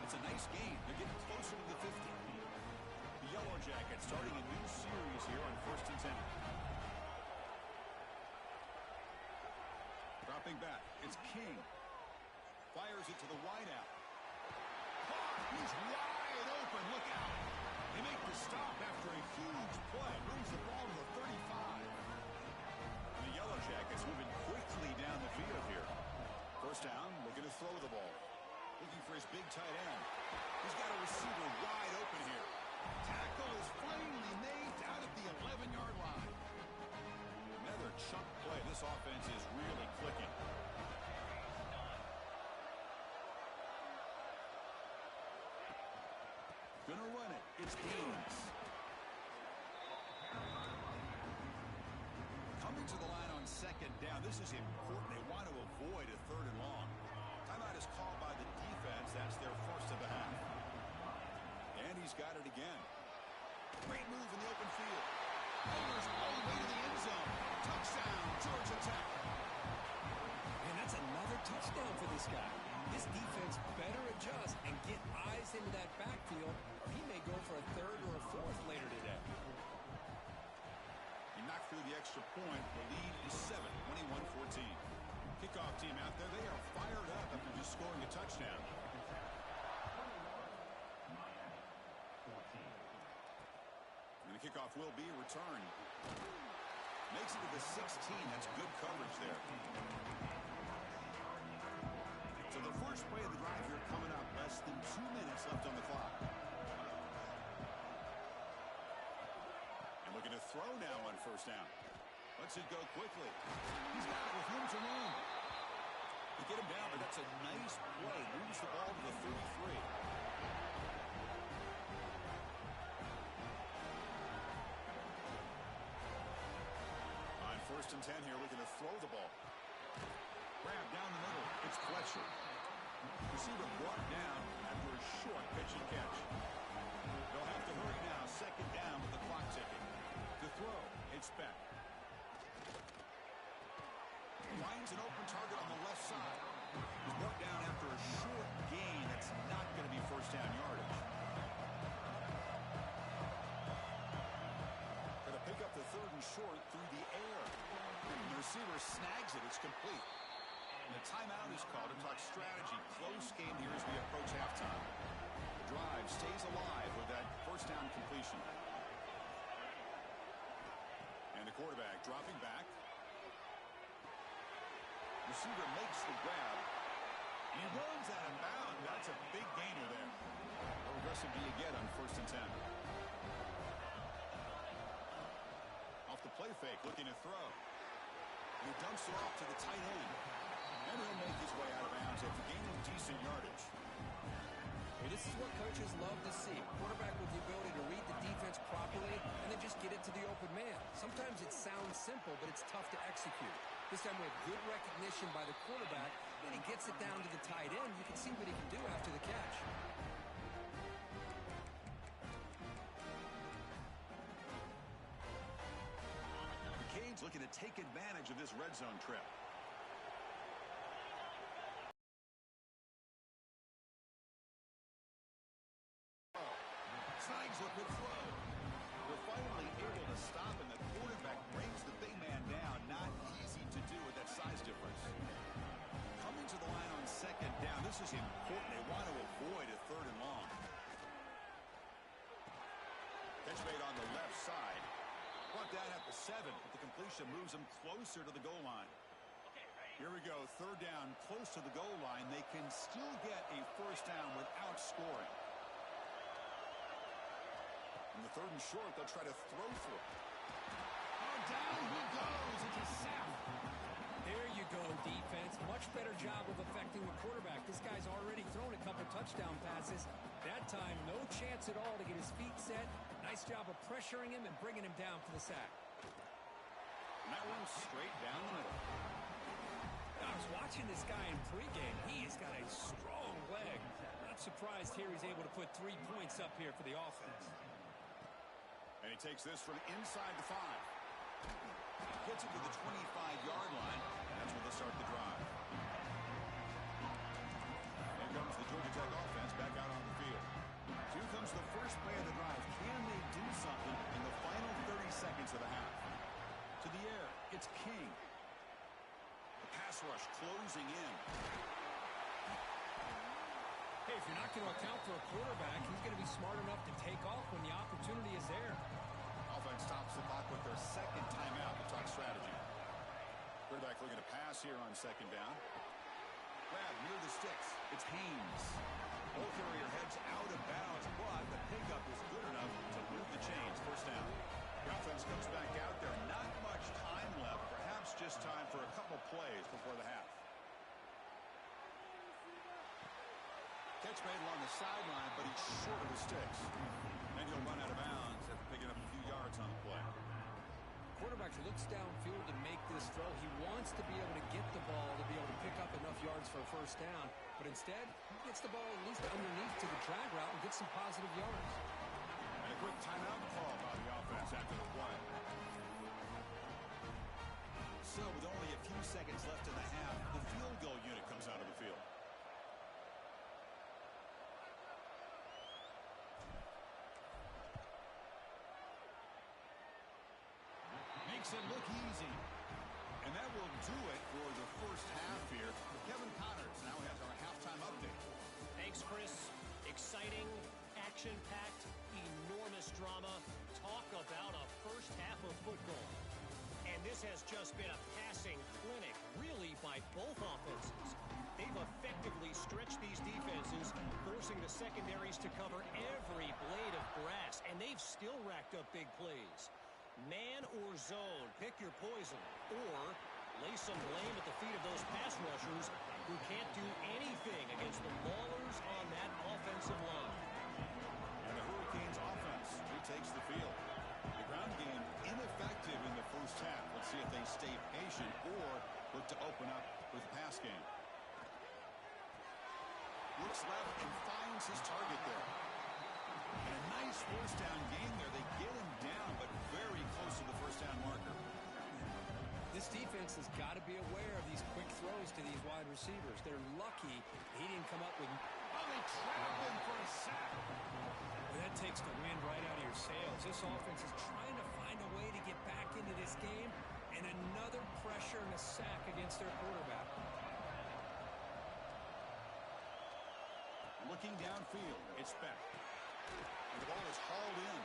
It's a nice gain. They're getting closer to the 50. The Yellow Jackets starting a new series here on 1st and 10. Dropping back. It's King. Fires it to the wideout. He's wide open. Look out. They make the stop after a huge play. Brings the ball to the 35. The Yellow Jackets moving quickly down the field here. First down, looking to throw the ball. Looking for his big tight end. He's got a receiver wide open here. Tackle is finally made down at the 11-yard line. Another chunk play. This offense is really clicking. Gonna run it. It's Gaines. Coming to the line on second down. This is important. They want to avoid a 3rd and long. Timeout is called by the defense. That's their first of the half. And he's got it again. Great move in the open field. Overs all the way to the end zone. Touchdown, Georgia Tech. And that's another touchdown for this guy. This defense better adjust and get eyes into that backfield, or he may go for a 3rd or a 4th later today. He knocked through the extra point. The lead is 7, 21-14. Kickoff team out there. They are fired up after just scoring a touchdown. And the kickoff will be returned. Makes it to the 16. That's good coverage there. So the first play of the drive here coming up. Less than 2 minutes left on the clock. And looking to throw now on first down. Lets it go quickly. He's got it with room to run. They get him down, but that's a nice play. Moves the ball to the 33. On 1st and 10 here, looking to throw the ball. Grab down the middle. It's Fletcher. Receiver brought down after a short pitch and catch. They'll have to hurry now. Second down with the clock ticking. To throw, it's Beck. Finds an open target on the left side. He's brought down after a short gain. That's not going to be first down yardage. Going to pick up the 3rd and short through the air. And the receiver snags it. It's complete. And the timeout is called to talk strategy. Close game here as we approach halftime. The drive stays alive with that first down completion. And the quarterback dropping back. Receiver makes the grab. And he runs out of bounds. That's a big gainer there. How aggressive do you get on 1st and 10? Off the play fake, looking to throw. And he dumps it off to the tight end. And he'll make his way out of bounds after gaining decent yardage. Hey, this is what coaches love to see. Quarterback with the ability to read the defense properly and then just get it to the open man. Sometimes it sounds simple, but it's tough to execute. This time with good recognition by the quarterback, then he gets it down to the tight end. You can see what he can do after the catch. Canes looking to take advantage of this red zone trip. Snags a good throw. We're finally able to stop, and the quarterback brings the big man down. Not easy to do with that size difference. Coming to the line on second down. This is important. They want to avoid a third and long. Catch made on the left side. Brought down at the 7, but the completion moves them closer to the goal line. Here we go. Third down, close to the goal line. They can still get a first down without scoring. In the third and short, they'll try to throw through. Oh, down he goes. It's a sack. There you go, defense. Much better job of affecting the quarterback. This guy's already thrown a couple touchdown passes. That time, no chance at all to get his feet set. Nice job of pressuring him and bringing him down for the sack. And that one straight down the middle. I was watching this guy in pregame. He has got a strong leg. Not surprised here he's able to put 3 points up here for the offense. And he takes this from inside the 5. Gets it to the 25-yard line. That's where they'll start the drive. Here comes the Georgia Tech offense back out on the field. Here comes the first play of the drive. Can they do something in the final 30 seconds of the half? To the air, it's King. The pass rush closing in. Hey, if you're not going to account for a quarterback, he's going to be smart enough to take off when the opportunity is there. Offense stops the clock with their second timeout to talk strategy. Quarterback looking to pass here on second down. Grab near the sticks. It's Haynes. Ball carrier heads out of bounds, but the pickup is good enough to move the chains. First down. The offense comes back out there. Not much time left. Perhaps just time for a couple plays before the half. Catch made along the sideline, but he's short of the sticks. And he'll run out of bounds after picking up a few yards on the play. Quarterback looks downfield to make this throw. He wants to be able to get the ball to be able to pick up enough yards for a first down. But instead, he gets the ball at least underneath to the drag route and gets some positive yards. And a quick timeout call by the offense after the play. So with only a few seconds left in the half, the field goal unit comes out of the field. Makes it look easy. And that will do it for the first half here. Kevin Connors now has our halftime update. Thanks, Chris. Exciting, action-packed, enormous drama. Talk about a first half of football. And this has just been a passing clinic, really, by both offenses. They've effectively stretched these defenses, forcing the secondaries to cover every blade of grass. And they've still racked up big plays. Man or zone, pick your poison. Or lay some blame at the feet of those pass rushers who can't do anything against the ballers on that offensive line. And the Hurricanes offense retakes the field. The ground game ineffective in the first half. Let's see if they stay patient or look to open up with the pass game. Looks left and finds his target there. And a nice first down gain there. They get him down, but very close to the first down marker. This defense has got to be aware of these quick throws to these wide receivers. They're lucky he didn't come up with... Oh, they trap him for a sack. Well, that takes the wind right out of your sails. This offense is trying to find a way to get back into this game, and another pressure and a sack against their quarterback. Looking downfield, it's Beck. And the ball is hauled in.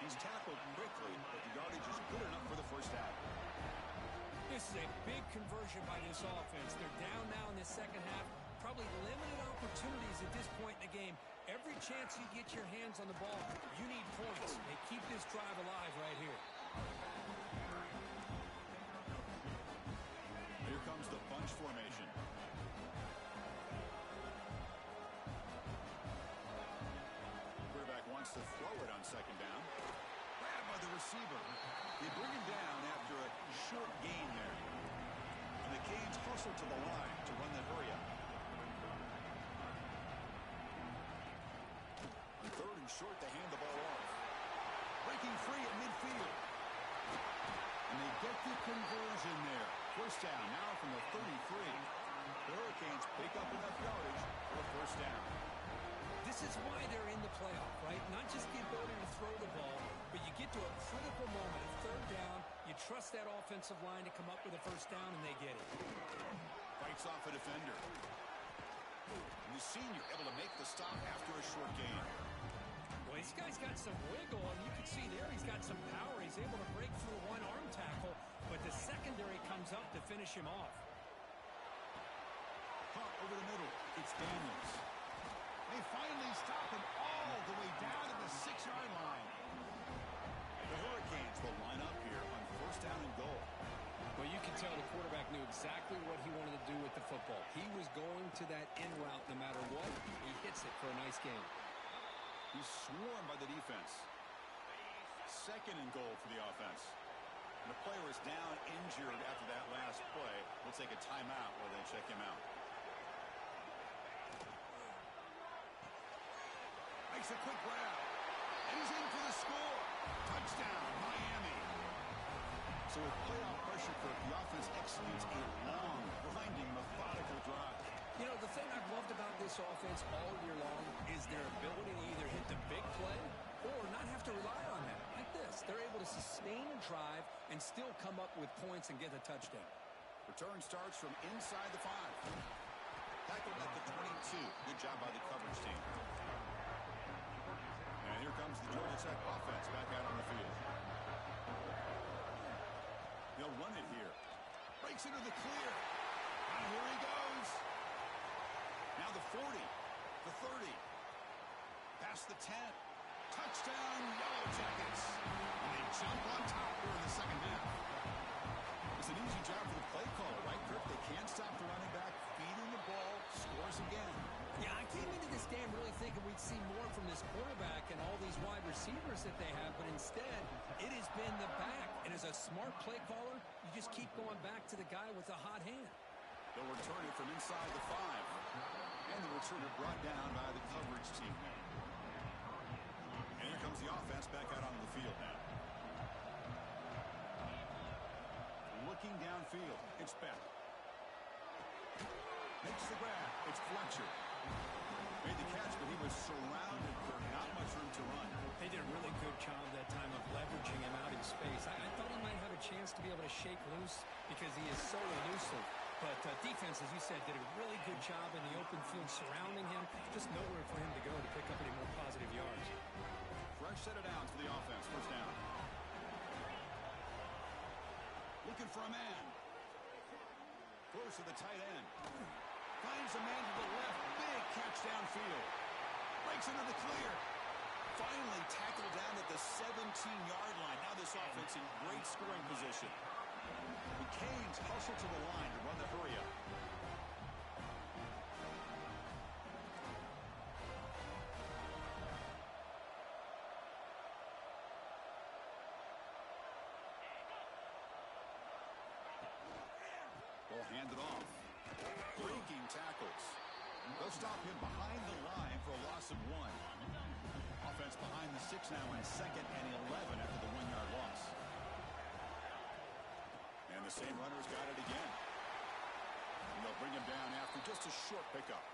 He's tackled quickly, but the yardage is good enough for the first half. This is a big conversion by this offense. They're down now in the second half. Probably limited opportunities at this point in the game. Every chance you get your hands on the ball, you need points. They keep this drive alive right here. Here comes the bunch formation. Quarterback wants to throw it on second down. Grabbed by the receiver. They bring him down after a short gain there. And the Canes hustle to the line to run that hurry up. On third and short, they hand the ball off. Breaking free at midfield. conversion there. First down now from the 33. The Hurricanes pick up enough yardage for a first down. This is why they're in the playoff, right? Not just the ability to throw the ball, but you get to a critical moment at third down. You trust that offensive line to come up with a first down, and they get it. Fights off a defender. And the senior able to make the stop after a short gain. Well, this guy's got some wiggle, and you can see there he's got some power. He's able to break through one arm tackle, but the secondary comes up to finish him off. Pump over the middle. It's Daniels. They finally stop him all the way down to the 6-yard line. The Hurricanes will line up here on first down and goal. Well, you can tell the quarterback knew exactly what he wanted to do with the football. He was going to that in route no matter what. He hits it for a nice gain. He's swarmed by the defense. Second and goal for the offense. And the player is down injured after that last play. We'll take a timeout while they check him out. Makes a quick grab. And he's in for the score. Touchdown, Miami. So with playoff pressure for the offense executes a long, grinding, methodical drive. You know, the thing I've loved about this offense all year long is their ability to either hit the big play or not have to rely on that. Like this. They're able to sustain a drive and still come up with points and get a touchdown. Return starts from inside the 5. Tackled at the 22. Good job by the coverage team. And here comes the Georgia Tech offense back out on the field. They'll run it here. Breaks into the clear. And here he goes. Now the 40, the 30. Past the 10. Touchdown, Yellow Jackets. And they jump on top here in the second half. It's an easy job for the play caller, right, Kirk? They can't stop the running back, feeding the ball, scores again. Yeah, I came into this game really thinking we'd see more from this quarterback and all these wide receivers that they have, but instead, it has been the back. And as a smart play caller, you just keep going back to the guy with the hot hand. They'll return it from inside the 5. And the returner brought down by the coverage team there. And here comes the offense back out on the field now. Looking downfield, it's Beck. Makes the grab. It's Fletcher. Made the catch, but he was surrounded for not much room to run. They did a really good job that time of leveraging him out in space. I thought he might have a chance to be able to shake loose because he is so elusive. But defense, as you said, did a really good job in the open field surrounding him. Just nowhere for him to go to pick up any more positive yards. Fresh set of downs for the offense. First down. Looking for a man. Close to the tight end. Finds a man to the left. Big catch downfield. Breaks into the clear. Finally tackled down at the 17-yard line. Now this offense in great scoring position. The Canes hustle to the line to run the hurry up. Ball handed off. Breaking tackles. They'll stop him behind the line for a loss of 1. Offense behind the 6 now in 2nd and 11 after the 1-yard loss. And the same runner's got it again. And they'll bring him down after just a short pickup.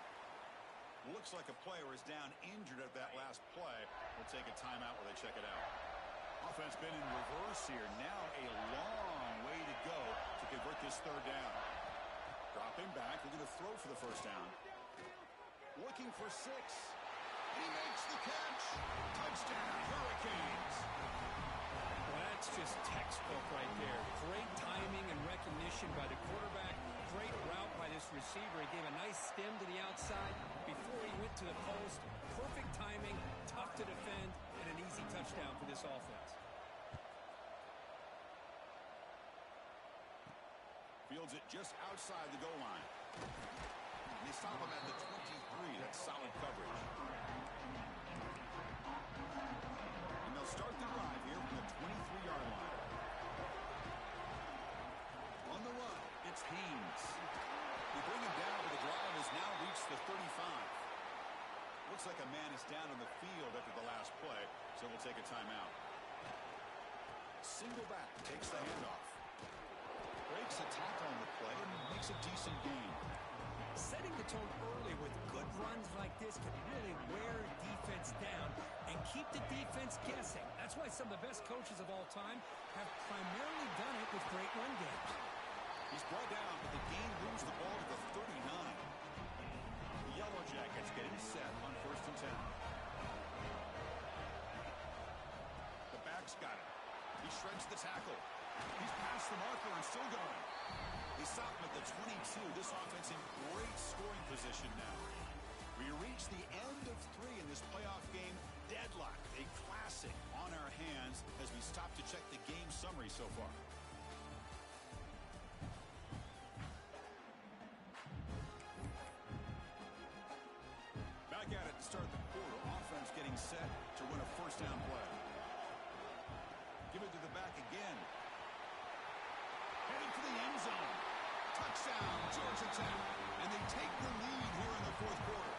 Looks like a player is down injured at that last play. We'll take a timeout while they check it out. Offense been in reverse here. Now a long way to go to convert this third down. Dropping back, looking to throw for the first down. Looking for 6. He makes the catch. Touchdown, Hurricanes. Well, that's just textbook right there. Great timing and recognition by the quarterback. Great route by this receiver. He gave a nice stem to the outside before he went to the post. Perfect timing, tough to defend, and an easy touchdown for this offense. Fields it just outside the goal line. And they stop him at the 23. That's solid coverage. And they'll start the drive here from the 23-yard line. On the run, it's Haynes. They bring him down, but the drive has now reached the 35. Looks like a man is down on the field after the last play, so we'll take a timeout. Single back takes the handoff. breaks a tackle on the play and makes a decent gain. Setting the tone early with good runs like this can really wear defense down and keep the defense guessing. That's why some of the best coaches of all time have primarily done it with great run games. He's brought down, but the gain moves the ball to the 39. The Yellow Jackets getting set on 1st and 10. The back's got it. He shreds the tackle. He's past the marker and still going. They stop him at the 22. This offense in great scoring position now. We reach the end of 3 in this playoff game. Deadlock, a classic on our hands as we stop to check the game summary so far. Back at it to start the quarter. Offense getting set to run a first down play. Give it to the back again. Heading for the end zone. Touchdown, Georgia Tech. And they take the lead here in the 4th quarter.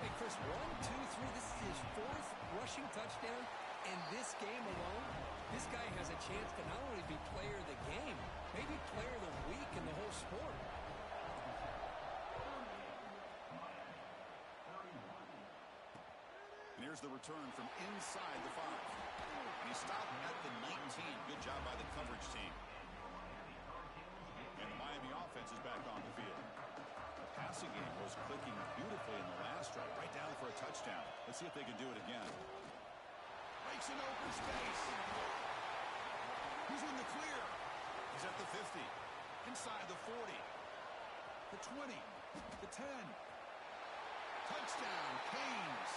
Hey, Chris, 1, 2, 3. This is his 4th rushing touchdown. And this game alone, this guy has a chance to not only be player of the game, maybe player of the week in the whole sport. And here's the return from inside the 5. And he stopped at the 19. Good job by the coverage team. And the Miami offense is back on the field. The passing game was clicking beautifully in the last drive, right down for a touchdown. Let's see if they can do it again. Breaks an open space. He's in the clear. He's at the 50. Inside the 40. The 20. The 10. Touchdown, Canes.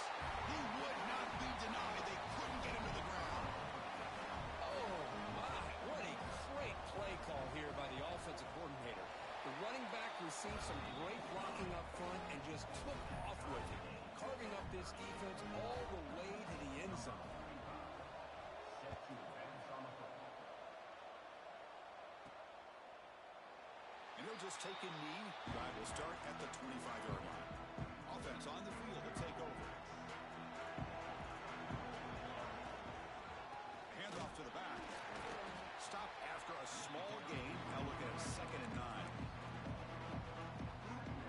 He would not be denied. They couldn't get him to the ground. Oh, my. What a great play call here by the offensive coordinator. The running back received some great blocking up front and just took off with it, carving up this defense all the way to the end zone. And he'll just take a knee. Drive will start at the 25-yard line. Offense on the field to take over. Hand off to the back. Stop after a small gain. Now look at it, 2nd and 9.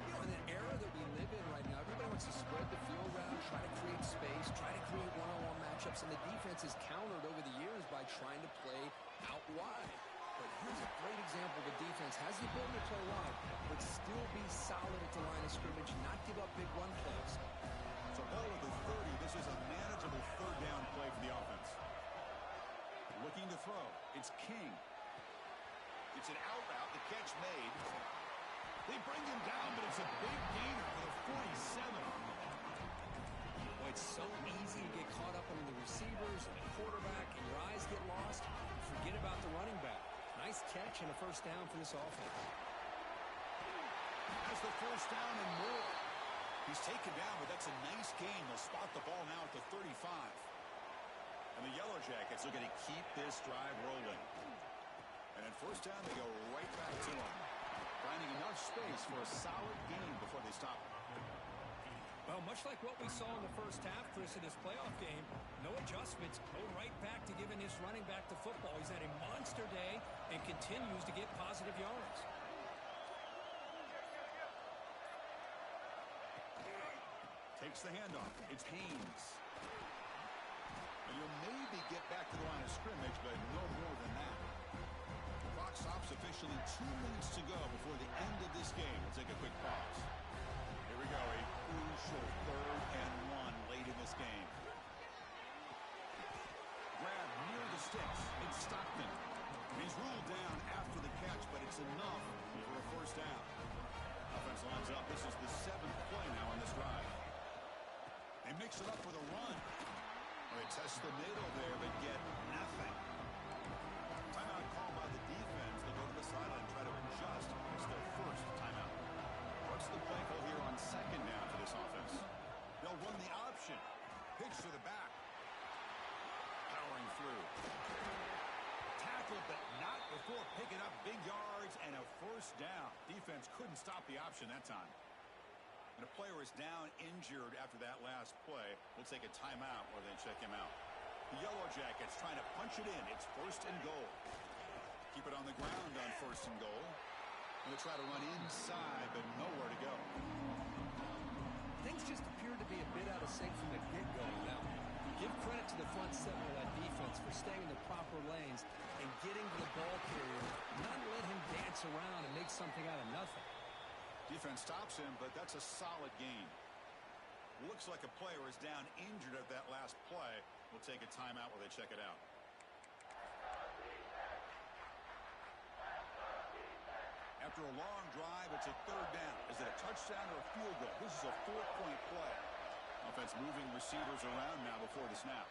You know, in an era that we live in right now, everybody wants to spread the field around, try to create space, try to create one-on-one matchups, and the defense has countered over the years by trying to play out wide. But here's a great example. The defense has the ability to play wide, but still be solid at the line of scrimmage, not give up big run plays. So ball at the 30. This is a manageable 3rd down play for the offense. Looking to throw. It's King. It's an out route. The catch made. They bring him down, but it's a big gainer for the 47. Boy, it's so easy to get caught up on the receivers and the quarterback, and your eyes get lost. Forget about the running back. Nice catch and a first down for this offense. Has the first down and more. He's taken down, but that's a nice gain. They'll spot the ball now at the 35. And the Yellow Jackets are going to keep this drive rolling. And at first down, they go right back to him, finding enough space for a solid gain before they stop him. Well, much like what we saw in the first half, Chris, in this playoff game, no adjustments, go right back to giving his running back the football. He's had a monster day and continues to get positive yards. Takes the handoff. It's Haynes. And he'll maybe get back to the line of scrimmage, but no more than that. The clock stops officially. 2 minutes to go before the end of this game. We'll take a quick pause. Here we go, a crucial 3rd and 1 late in this game. Grab near the sticks. It's Stockton. He's ruled down after the catch, but it's enough for a first down. Offense lines up. This is the 7th play now on this drive. They mix it up with a run. They test the middle there, but get nothing. Timeout called by the defense. They'll go to the sideline and try to adjust. It's their first timeout. What's the play call here on 2nd down for this offense? They'll run the option. Pitch to the back. Powering through. Tackle, but not before picking up big yards and a first down. Defense couldn't stop the option that time. And a player is down injured after that last play. We'll take a timeout while they check him out. The Yellow Jackets trying to punch it in. It's 1st and goal. Keep it on the ground on 1st and goal. Going to try to run inside, but nowhere to go. Things just appear to be a bit out of sync from the get-go on that one. Give credit to the front seven of that defense for staying in the proper lanes and getting to the ball carrier, not let him dance around and make something out of nothing. Defense stops him, but that's a solid gain. Looks like a player is down injured at that last play. We'll take a timeout while they check it out. After a long drive, it's a 3rd down. Is it a touchdown or a field goal? This is a 4-point play. Offense moving receivers around now before the snap.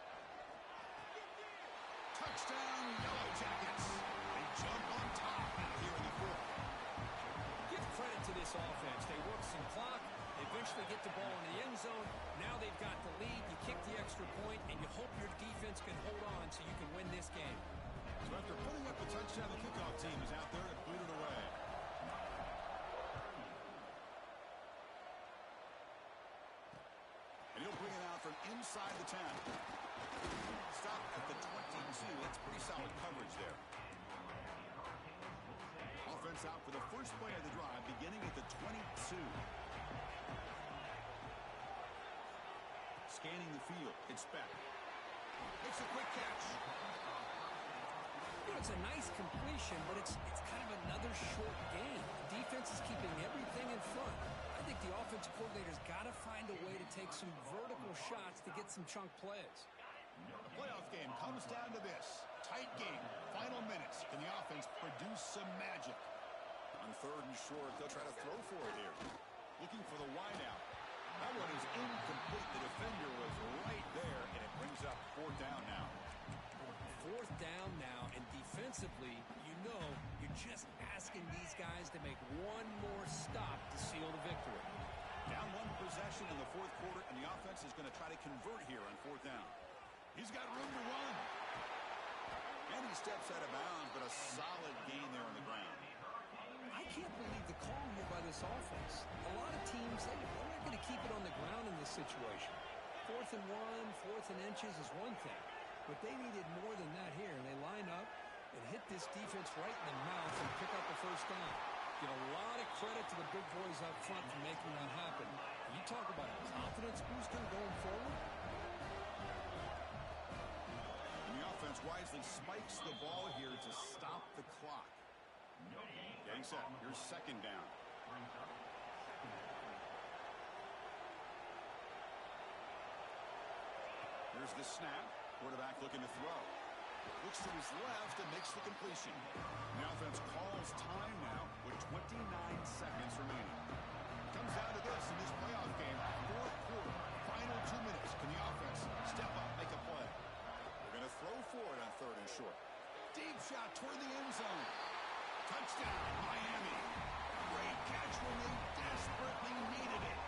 Touchdown, Yellow Jackets. They jump on top here in the 4th. Give credit to this offense. They work some clock. They eventually get the ball in the end zone. Now they've got the lead. You kick the extra point, and you hope your defense can hold on so you can win this game. So after putting up a touchdown, the kickoff team is out there to boot it away. And he'll bring it out from inside the 10. Stop at the 22. That's pretty solid coverage there. Offense out for the first play of the drive, beginning at the 22. Scanning the field. It's Beck. Makes a quick catch. You know, it's a nice completion, but it's kind of another short game. The defense is keeping everything in front. I think the offensive coordinator's got to find a way to take some vertical shots to get some chunk plays. The playoff game comes down to this. Tight game. Final minutes. Can the offense produce some magic? On 3rd and short, they'll try to throw for it here. Looking for the wideout. That one is incomplete. The defender was right there, and it brings up 4th down now. 4th down now, and defensively, you know, you're just asking these guys to make one more stop to seal the victory. Down 1 possession in the 4th quarter, and the offense is going to try to convert here on 4th down. He's got room to run. And he steps out of bounds, but a solid gain there on the ground. I can't believe the call here by this offense. A lot of teams, they're not going to keep it on the ground in this situation. 4th and 1, 4th and inches is one thing. But they needed more than that here. And they line up and hit this defense right in the mouth and pick up a 1st down. Give a lot of credit to the big boys up front for making that happen. You talk about a confidence booster going forward. And the offense wisely spikes the ball here to stop the clock. Getting set. Here's 2nd down. Here's the snap. Quarterback looking to throw. Looks to his left and makes the completion. The offense calls time now with 29 seconds remaining. Comes down to this in this playoff game. 4th quarter. Final 2 minutes. Can the offense step up, make a play? They're going to throw for it on 3rd and short. Deep shot toward the end zone. Touchdown, Miami. Great catch when they desperately needed it.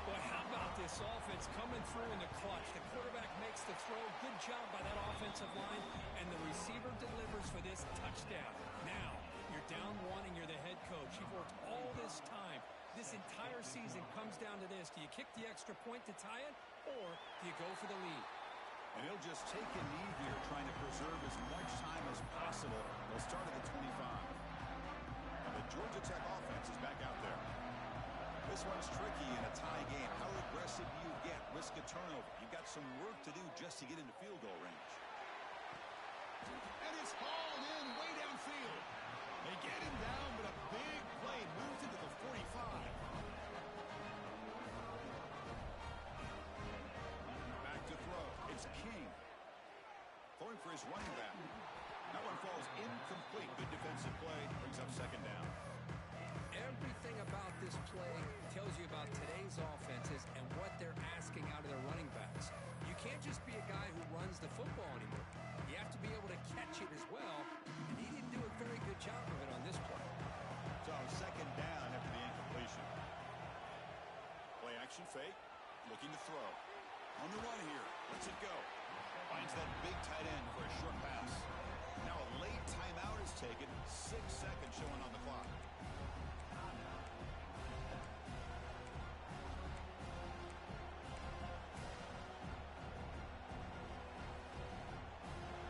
Boy, how about this offense coming through in the clutch? The quarterback makes the throw. Good job by that offensive line. And the receiver delivers for this touchdown. Now, you're down 1 and you're the head coach. You've worked all this time. This entire season comes down to this. Do you kick the extra point to tie it, or do you go for the lead? And he'll just take a knee here, trying to preserve as much time as possible. They'll start at the 25. And the Georgia Tech offense is back out there. This one's tricky in a tie game. How aggressive do you get? Risk a turnover. You've got some work to do just to get into field goal range. And it's hauled in way downfield. They get him down, but a big play moves into the 45. Back to throw. It's King. Throwing for his running back. That one falls incomplete. Good defensive play. Brings up 2nd down. Everything about this play tells you about today's offenses and what they're asking out of their running backs. You can't just be a guy who runs the football anymore. You have to be able to catch it as well, and he didn't do a very good job of it on this play. So 2nd down after the incompletion. Play action fake. Looking to throw. On the run here. Lets it go. Finds that big tight end for a short pass. Now a late timeout is taken. 6 seconds showing on the clock.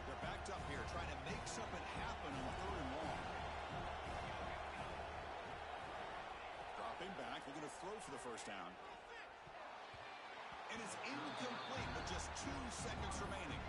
They're backed up here, trying to make something happen on first down. And it's incomplete with just 2 seconds remaining.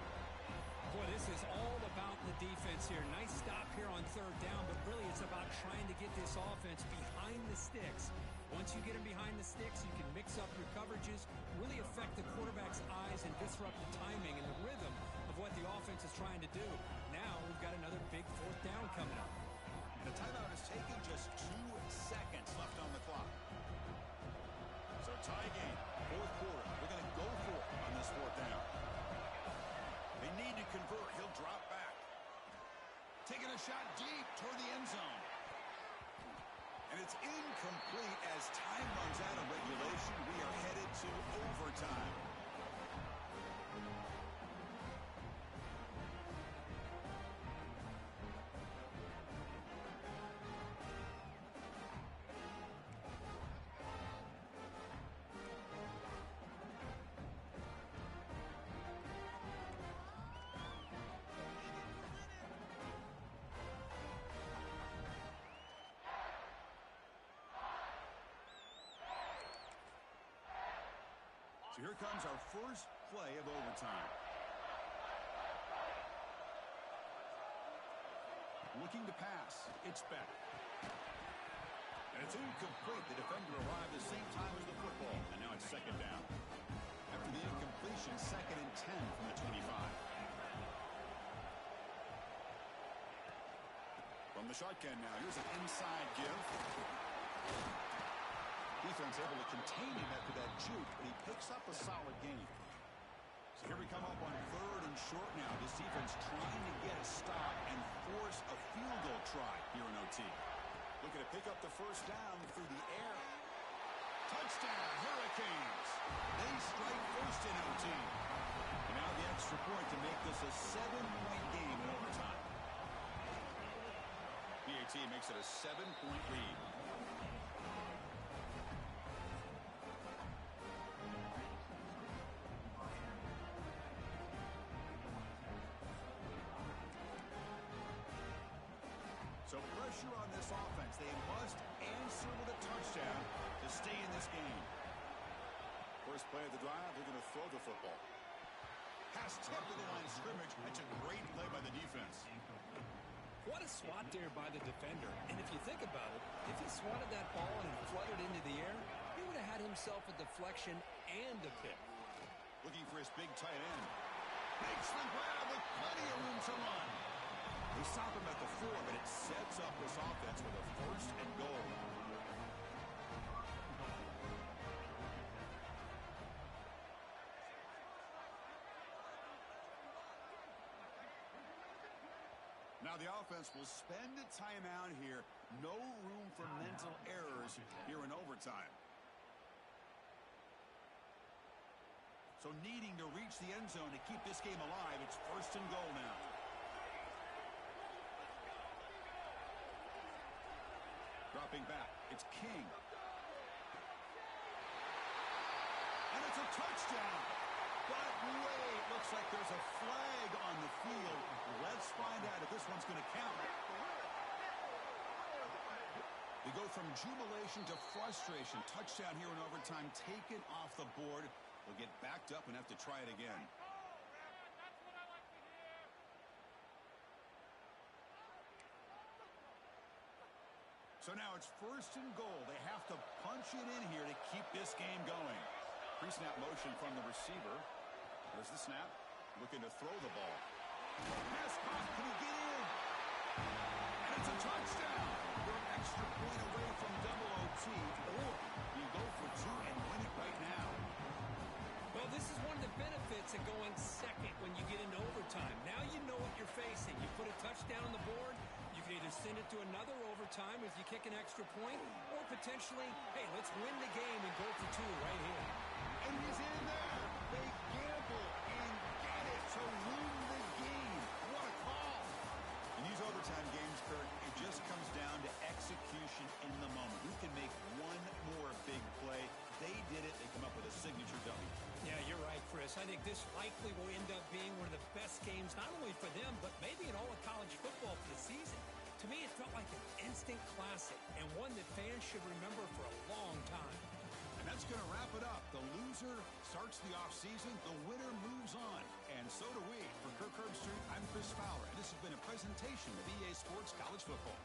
Boy, this is all about the defense here. Nice stop here on third down, but really it's about trying to get this offense behind the sticks. Once you get them behind the sticks, you can mix up your coverages, really affect the quarterback's eyes and disrupt the timing and the rhythm of what the offense is trying to do. Now we've got another big fourth down coming up. And the timeout is taken, just 2 seconds left on the clock. So tie game, fourth quarter. We're going to go for it on this fourth down. They need to convert. He'll drop back. Taking a shot deep toward the end zone. And it's incomplete as time runs out of regulation. We are headed to overtime. So here comes our first play of overtime. Looking to pass. It's Beck. And it's incomplete. The defender arrived at the same time as the football. And now it's second down. After the incompletion, 2nd and 10 from the 25. From the shotgun now. Here's an inside give. Defense able to contain him after that juke, but he picks up a solid gain. So here we come up on 3rd and short now. This defense trying to get a stop and force a field goal try here in OT. Looking to pick up the first down through the air. Touchdown, Hurricanes. They strike first in OT. And now the extra point to make this a 7-point game in overtime. BAT makes it a 7-point lead. So pressure on this offense. They must answer with a touchdown to stay in this game. First play of the drive, they're going to throw the football. Pass tip to the line of scrimmage. That's a great play by the defense. What a swat there by the defender. And if you think about it, if he swatted that ball and fluttered into the air, he would have had himself a deflection and a pick. Looking for his big tight end. Makes the grab with plenty of room to run. They stop him at the 4, but it sets up this offense with a 1st and goal. Now the offense will spend a timeout here. No room for mental errors here in overtime. So needing to reach the end zone to keep this game alive, it's 1st and goal now. Dropping back, it's King. And it's a touchdown. But wait, looks like there's a flag on the field. Let's find out if this one's going to count. They go from jubilation to frustration. Touchdown here in overtime, taken off the board. They'll get backed up and have to try it again. So now it's 1st and goal. They have to punch it in here to keep this game going. Pre-snap motion from the receiver. There's the snap. Looking to throw the ball. Pass caught. Can he get in? And it's a touchdown. You're an extra point away from double OT. Or you go for 2 and win it right now. Well, this is one of the benefits of going second when you get into overtime. Now you know what you're facing. You put a touchdown on the board. You can either send it to another overtime if you kick an extra point, or potentially, hey, let's win the game and go for 2 right here. And he's in there. They gamble and get it to win the game. What a call. In these overtime games, Kurt, it just comes down to execution in the moment. Who can make one more big play? They did it. They come up with a signature W. Yeah, you're right, Chris. I think this likely will end up being one of the best games, not only for them, but maybe in all of college football for the season. To me, it felt like an instant classic and one that fans should remember for a long time. And that's loser starts the offseason, the winner moves on. And so do we. For Kirk Herbstreit, I'm Chris Fowler, and this has been a presentation of EA Sports College Football.